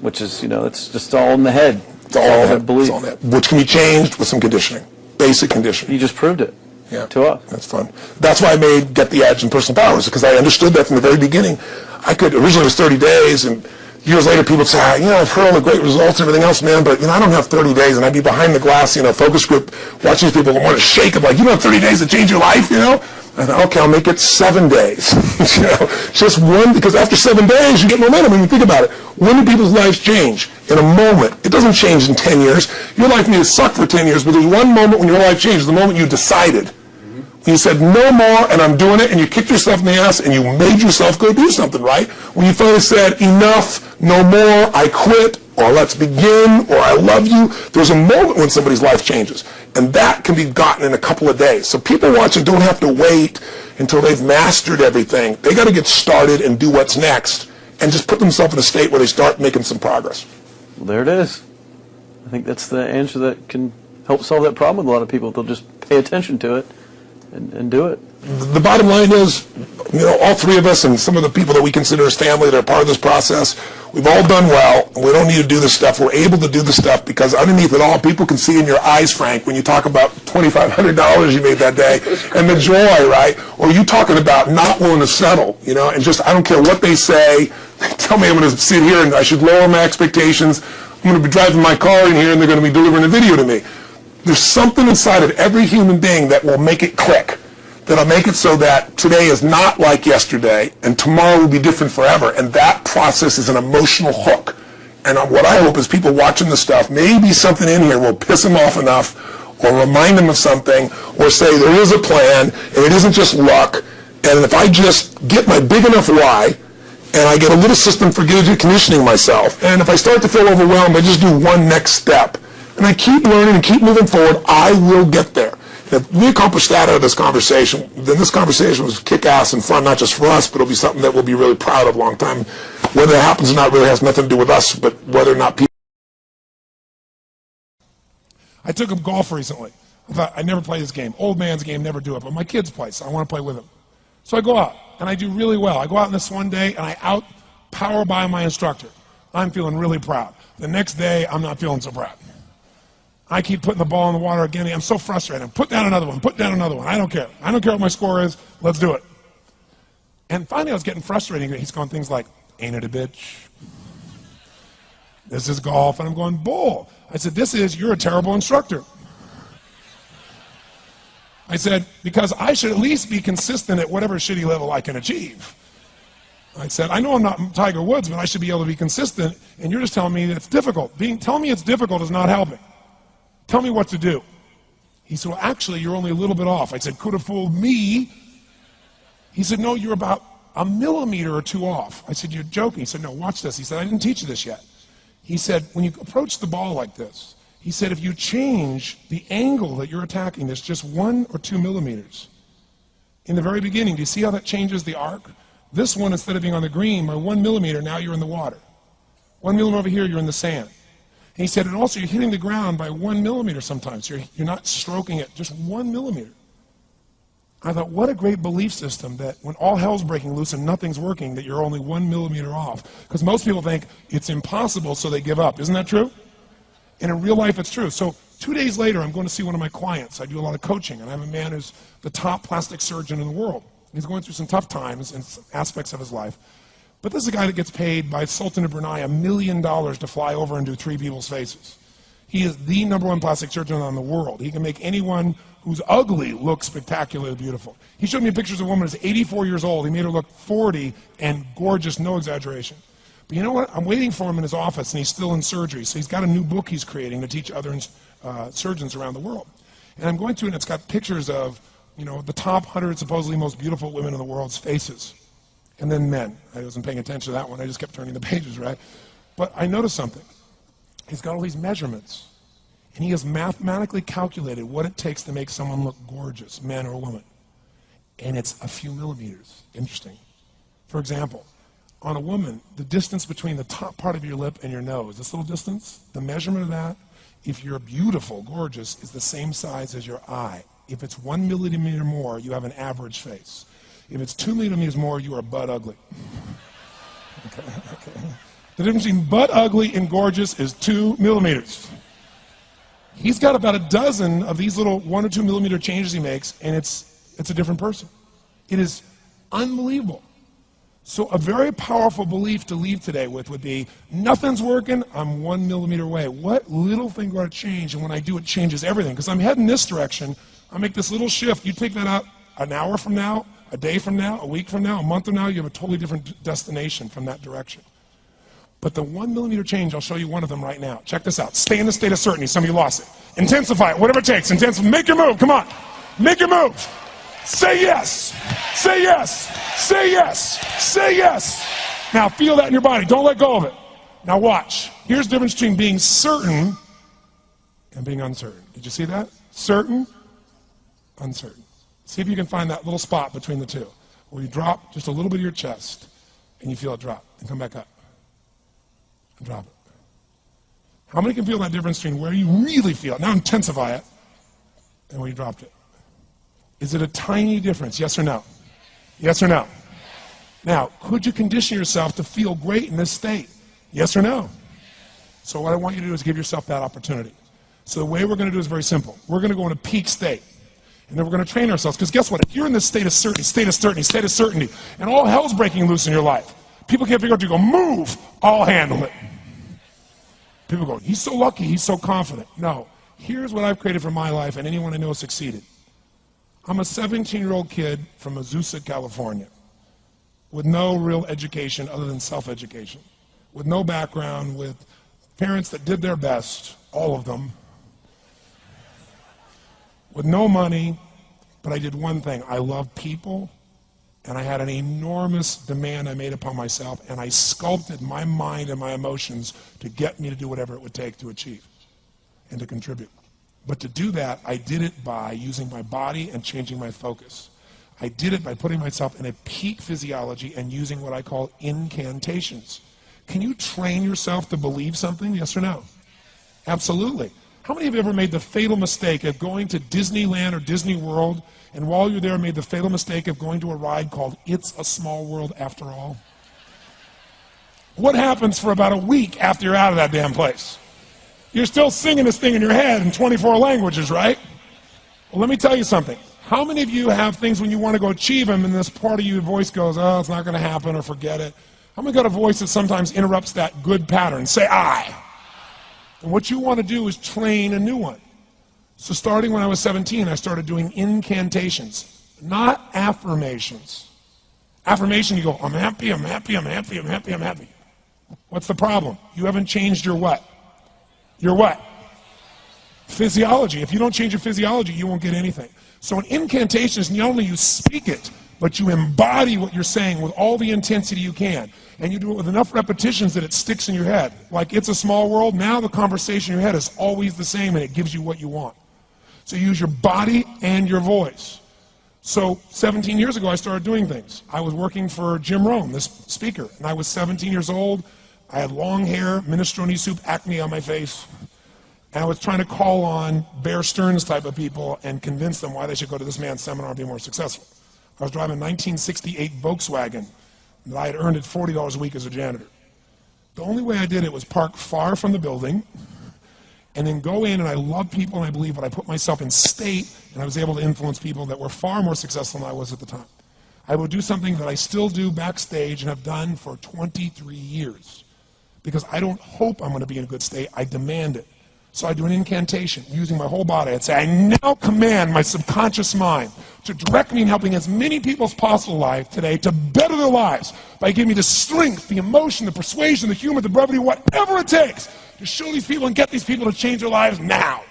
Which is, it's just all in the head. It's all in the head. It's all in the head. Which can be changed with some conditioning. Basic conditioning. You just proved it. Yeah. To us. That's fun. That's why I made Get the Edge and Personal Powers, because I understood that from the very beginning. Originally it was 30 days, and years later people would say, I've heard all the great results and everything else, man, but I don't have 30 days, and I'd be behind the glass, focus group, watching these people want to shake them, like, you don't have 30 days to change your life, I thought, okay, I'll make it 7 days. Just one, because after 7 days you get momentum. When you think about it, when do people's lives change? In a moment. It doesn't change in 10 years. Your life may suck for 10 years, but there's one moment when your life changes, the moment you decided. When you said, no more, and I'm doing it, and you kicked yourself in the ass, and you made yourself go do something, right? When you finally said, enough, no more, I quit, or let's begin, or I love you, there's a moment when somebody's life changes. And that can be gotten in a couple of days. So people watching don't have to wait until they've mastered everything. They got to get started and do what's next, and just put themselves in a state where they start making some progress. Well, there it is. I think that's the answer that can help solve that problem with a lot of people. They'll just pay attention to it and do it. The bottom line is, all three of us and some of the people that we consider as family that are part of this process, we've all done well, and we don't need to do this stuff. We're able to do the stuff because underneath it all, people can see in your eyes, Frank, when you talk about $2,500 you made that day, and the joy, right? Or you talking about not willing to settle, and just, I don't care what they say, they tell me I'm going to sit here and I should lower my expectations. I'm going to be driving my car in here and they're going to be delivering a video to me. There's something inside of every human being that will make it click, that'll make it so that today is not like yesterday and tomorrow will be different forever. And that process is an emotional hook. And what I hope is people watching this stuff, maybe something in here will piss them off enough or remind them of something or say there is a plan and it isn't just luck. And if I just get my big enough why and I get a little system for conditioning myself, and if I start to feel overwhelmed, I just do one next step. And I keep learning and keep moving forward, I will get there. And if we accomplish that out of this conversation, then this conversation was kick-ass and fun, not just for us, but it'll be something that we'll be really proud of a long time. Whether it happens or not really has nothing to do with us, but whether or not people... I took up golf recently. I thought, I'd never play this game. Old man's game, never do it. But my kids play, so I want to play with them. So I go out, and I do really well. I go out on this one day, and I out-power by my instructor. I'm feeling really proud. The next day, I'm not feeling so proud. I keep putting the ball in the water again. I'm so frustrated. Put down another one. Put down another one. I don't care. I don't care what my score is. Let's do it. And finally, I was getting frustrated. He's going things like, ain't it a bitch? This is golf. And I'm going, bull. I said, you're a terrible instructor. I said, because I should at least be consistent at whatever shitty level I can achieve. I said, I know I'm not Tiger Woods, but I should be able to be consistent, and you're just telling me that it's difficult. Telling me it's difficult is not helping. Tell me what to do. He said, well, actually, you're only a little bit off. I said, could have fooled me. He said, no, you're about a millimeter or two off. I said, you're joking. He said, no, watch this. He said, I didn't teach you this yet. He said, when you approach the ball like this, he said, if you change the angle that you're attacking this just 1 or 2 millimeters, in the very beginning, do you see how that changes the arc? This one, instead of being on the green, by 1 millimeter, now you're in the water. 1 millimeter over here, you're in the sand. And he said, and also you're hitting the ground by 1 millimeter sometimes. You're not stroking it, just 1 millimeter. I thought, what a great belief system that when all hell's breaking loose and nothing's working, that you're only 1 millimeter off. Because most people think it's impossible, so they give up. Isn't that true? And in real life, it's true. So 2 days later, I'm going to see one of my clients. I do a lot of coaching, and I have a man who's the top plastic surgeon in the world. He's going through some tough times in aspects of his life. But this is a guy that gets paid by Sultan of Brunei $1 million to fly over and do 3 people's faces. He is the #1 plastic surgeon in the world. He can make anyone who's ugly look spectacularly beautiful. He showed me pictures of a woman who's 84 years old. He made her look 40 and gorgeous, no exaggeration. But you know what? I'm waiting for him in his office, and he's still in surgery. So he's got a new book he's creating to teach other surgeons around the world. And I'm going through it, and it's got pictures of, the top 100 supposedly most beautiful women in the world's faces. And then men. I wasn't paying attention to that one. I just kept turning the pages, right? But I noticed something. He's got all these measurements. And he has mathematically calculated what it takes to make someone look gorgeous, man or woman. And it's a few millimeters. Interesting. For example, on a woman, the distance between the top part of your lip and your nose, this little distance, the measurement of that, if you're beautiful, gorgeous, is the same size as your eye. If it's 1 millimeter more, you have an average face. If it's 2 millimeters more, you are butt ugly. Okay. The difference between butt ugly and gorgeous is 2 millimeters. He's got about a dozen of these little 1 or 2 millimeter changes he makes, and it's a different person. It is unbelievable. So a very powerful belief to leave today with would be, nothing's working, I'm 1 millimeter away. What little thing got to change? And when I do, it changes everything. Because I'm heading this direction, I make this little shift. You take that out an hour from now, a day from now, a week from now, a month from now, you have a totally different destination from that direction. But the 1 millimeter change, I'll show you one of them right now. Check this out. Stay in the state of certainty. Some of you lost it. Intensify it, whatever it takes. Intensify. Make your move. Come on. Make your move. Say yes. Say yes. Say yes. Say yes. Now feel that in your body. Don't let go of it. Now watch. Here's the difference between being certain and being uncertain. Did you see that? Certain, uncertain. See if you can find that little spot between the two, where you drop just a little bit of your chest, and you feel it drop, and come back up, and drop it. How many can feel that difference between where you really feel it, now intensify it, and where you dropped it? Is it a tiny difference, yes or no? Yes or no? Now, could you condition yourself to feel great in this state? Yes or no? So what I want you to do is give yourself that opportunity. So the way we're going to do is very simple. We're going to go in a peak state. And then we're going to train ourselves, because guess what? If you're in this state of certainty, and all hell's breaking loose in your life, people can't figure out, you go, move, I'll handle it. People go, he's so lucky, he's so confident. No, here's what I've created for my life, and anyone I know has succeeded. I'm a 17-year-old kid from Azusa, California, with no real education other than self-education, with no background, with parents that did their best, all of them, with no money, but I did one thing. I loved people, and I had an enormous demand I made upon myself, and I sculpted my mind and my emotions to get me to do whatever it would take to achieve and to contribute. But to do that, I did it by using my body and changing my focus. I did it by putting myself in a peak physiology and using what I call incantations. Can you train yourself to believe something, yes or no? Absolutely. How many of you have ever made the fatal mistake of going to Disneyland or Disney World, and while you're there made the fatal mistake of going to a ride called It's a Small World After All? What happens for about a week after you're out of that damn place? You're still singing this thing in your head in 24 languages, right? Well, let me tell you something. How many of you have things when you want to go achieve them, and this part of your voice goes, oh, it's not going to happen, or forget it? How many got a voice that sometimes interrupts that good pattern? Say, I. And what you want to do is train a new one. So starting when I was 17, I started doing incantations, not affirmations. Affirmation, you go, I'm happy, I'm happy, I'm happy, I'm happy, I'm happy. What's the problem? You haven't changed your what? Your what? Physiology. If you don't change your physiology, you won't get anything. So an incantation is not only you speak it, but you embody what you're saying with all the intensity you can. And you do it with enough repetitions that it sticks in your head. Like It's a Small World, now the conversation in your head is always the same, and it gives you what you want. So you use your body and your voice. So 17 years ago, I started doing things. I was working for Jim Rohn, this speaker, and I was 17 years old. I had long hair, minestrone soup, acne on my face. And I was trying to call on Bear Stearns type of people and convince them why they should go to this man's seminar and be more successful. I was driving a 1968 Volkswagen that I had earned at $40 a week as a janitor. The only way I did it was park far from the building and then go in, and I love people and I believe, but I put myself in state, and I was able to influence people that were far more successful than I was at the time. I would do something that I still do backstage and have done for 23 years because I don't hope I'm going to be in a good state, I demand it. So I do an incantation using my whole body. I'd say, I now command my subconscious mind to direct me in helping as many people as possible alive today to better their lives by giving me the strength, the emotion, the persuasion, the humor, the brevity, whatever it takes to show these people and get these people to change their lives now.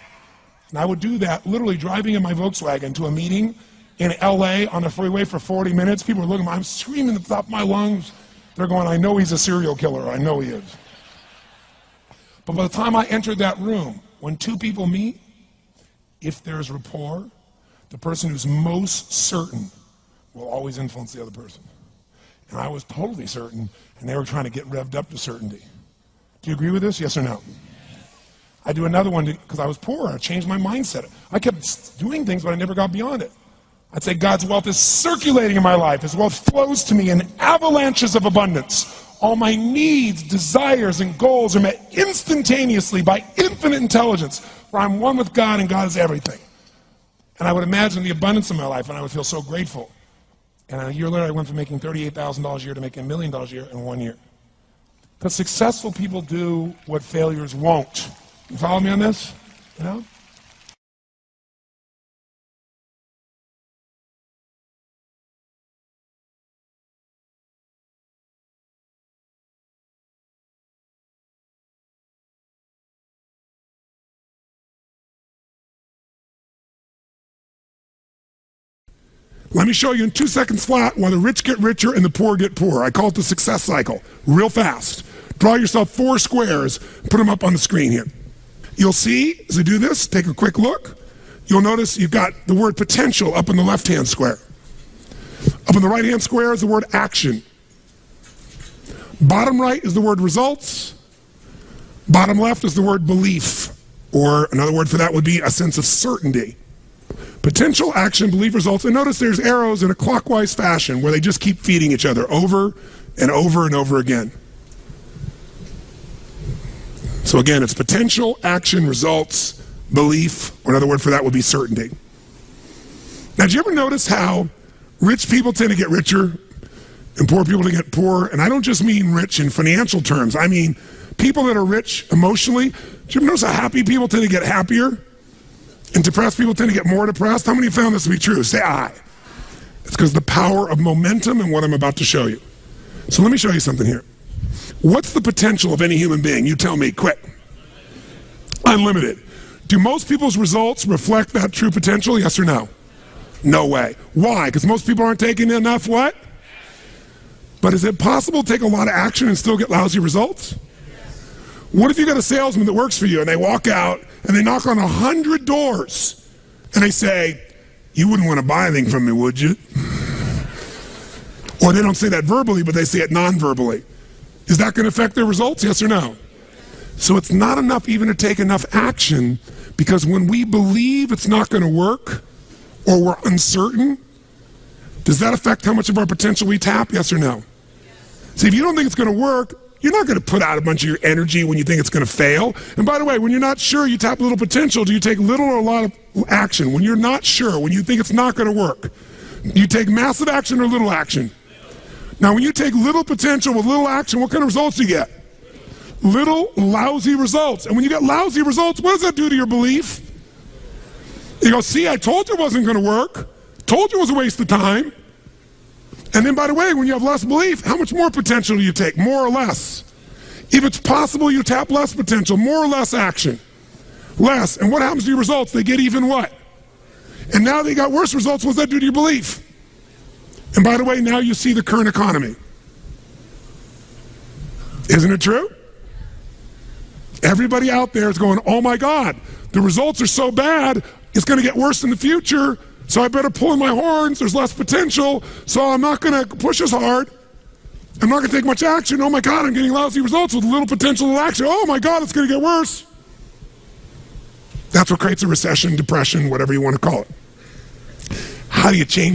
And I would do that literally driving in my Volkswagen to a meeting in LA on the freeway for 40 minutes. People are looking at me, I'm screaming at the top of my lungs. They're going, I know he's a serial killer, I know he is. But by the time I entered that room, when two people meet, if there's rapport, the person who's most certain will always influence the other person. And I was totally certain, and they were trying to get revved up to certainty. Do you agree with this? Yes or no? I do another one because I was poor. I changed my mindset. I kept doing things, but I never got beyond it. I'd say God's wealth is circulating in my life. His wealth flows to me in avalanches of abundance. All my needs, desires, and goals are met instantaneously by infinite intelligence, for I'm one with God and God is everything. And I would imagine the abundance in my life, and I would feel so grateful. And a year later, I went from making $38,000 a year to making $1 million a year in 1 year. Because successful people do what failures won't. You follow me on this? You know? Let me show you in 2 seconds flat why the rich get richer and the poor get poorer. I call it the success cycle. Real fast. Draw yourself 4 squares, put them up on the screen here. You'll see, as I do this, take a quick look, you'll notice you've got the word potential up in the left-hand square. Up in the right-hand square is the word action. Bottom right is the word results. Bottom left is the word belief, or another word for that would be a sense of certainty. Potential, action, belief, results, and notice there's arrows in a clockwise fashion where they just keep feeding each other over and over and over again. So again, it's potential, action, results, belief, or another word for that would be certainty. Now, do you ever notice how rich people tend to get richer and poor people to get poorer? And I don't just mean rich in financial terms. I mean people that are rich emotionally. Do you ever notice how happy people tend to get happier? And depressed people tend to get more depressed? How many have found this to be true? Say aye. It's because the power of momentum and what I'm about to show you. So let me show you something here. What's the potential of any human being? You tell me, quick. Unlimited. Do most people's results reflect that true potential, yes or no? No way. Why? Because most people aren't taking enough what? But is it possible to take a lot of action and still get lousy results? What if you got a salesman that works for you and they walk out and they knock on 100 doors and they say, you wouldn't want to buy anything from me, would you? Or they don't say that verbally, but they say it non-verbally. Is that going to affect their results, yes or no? So it's not enough even to take enough action, because when we believe it's not going to work or we're uncertain, does that affect how much of our potential we tap, yes or no? See, if you don't think it's going to work, you're not going to put out a bunch of your energy when you think it's going to fail. And by the way, when you're not sure, you tap a little potential. Do you take little or a lot of action? When you're not sure, when you think it's not going to work, you take massive action or little action? Now, when you take little potential with little action, what kind of results do you get? Little lousy results. And when you get lousy results, what does that do to your belief? You go, see, I told you it wasn't going to work. Told you it was a waste of time. And then, by the way, when you have less belief, how much more potential do you take? More or less? If it's possible, you tap less potential, more or less action. Less. And what happens to your results? They get even what? And now they got worse results. What does that do to your belief? And by the way, now you see the current economy. Isn't it true? Everybody out there is going, oh my God, the results are so bad, it's going to get worse in the future. So I better pull in my horns, there's less potential, so I'm not going to push as hard. I'm not going to take much action. Oh my God, I'm getting lousy results with little potential of action. Oh my God, it's going to get worse. That's what creates a recession, depression, whatever you want to call it. How do you change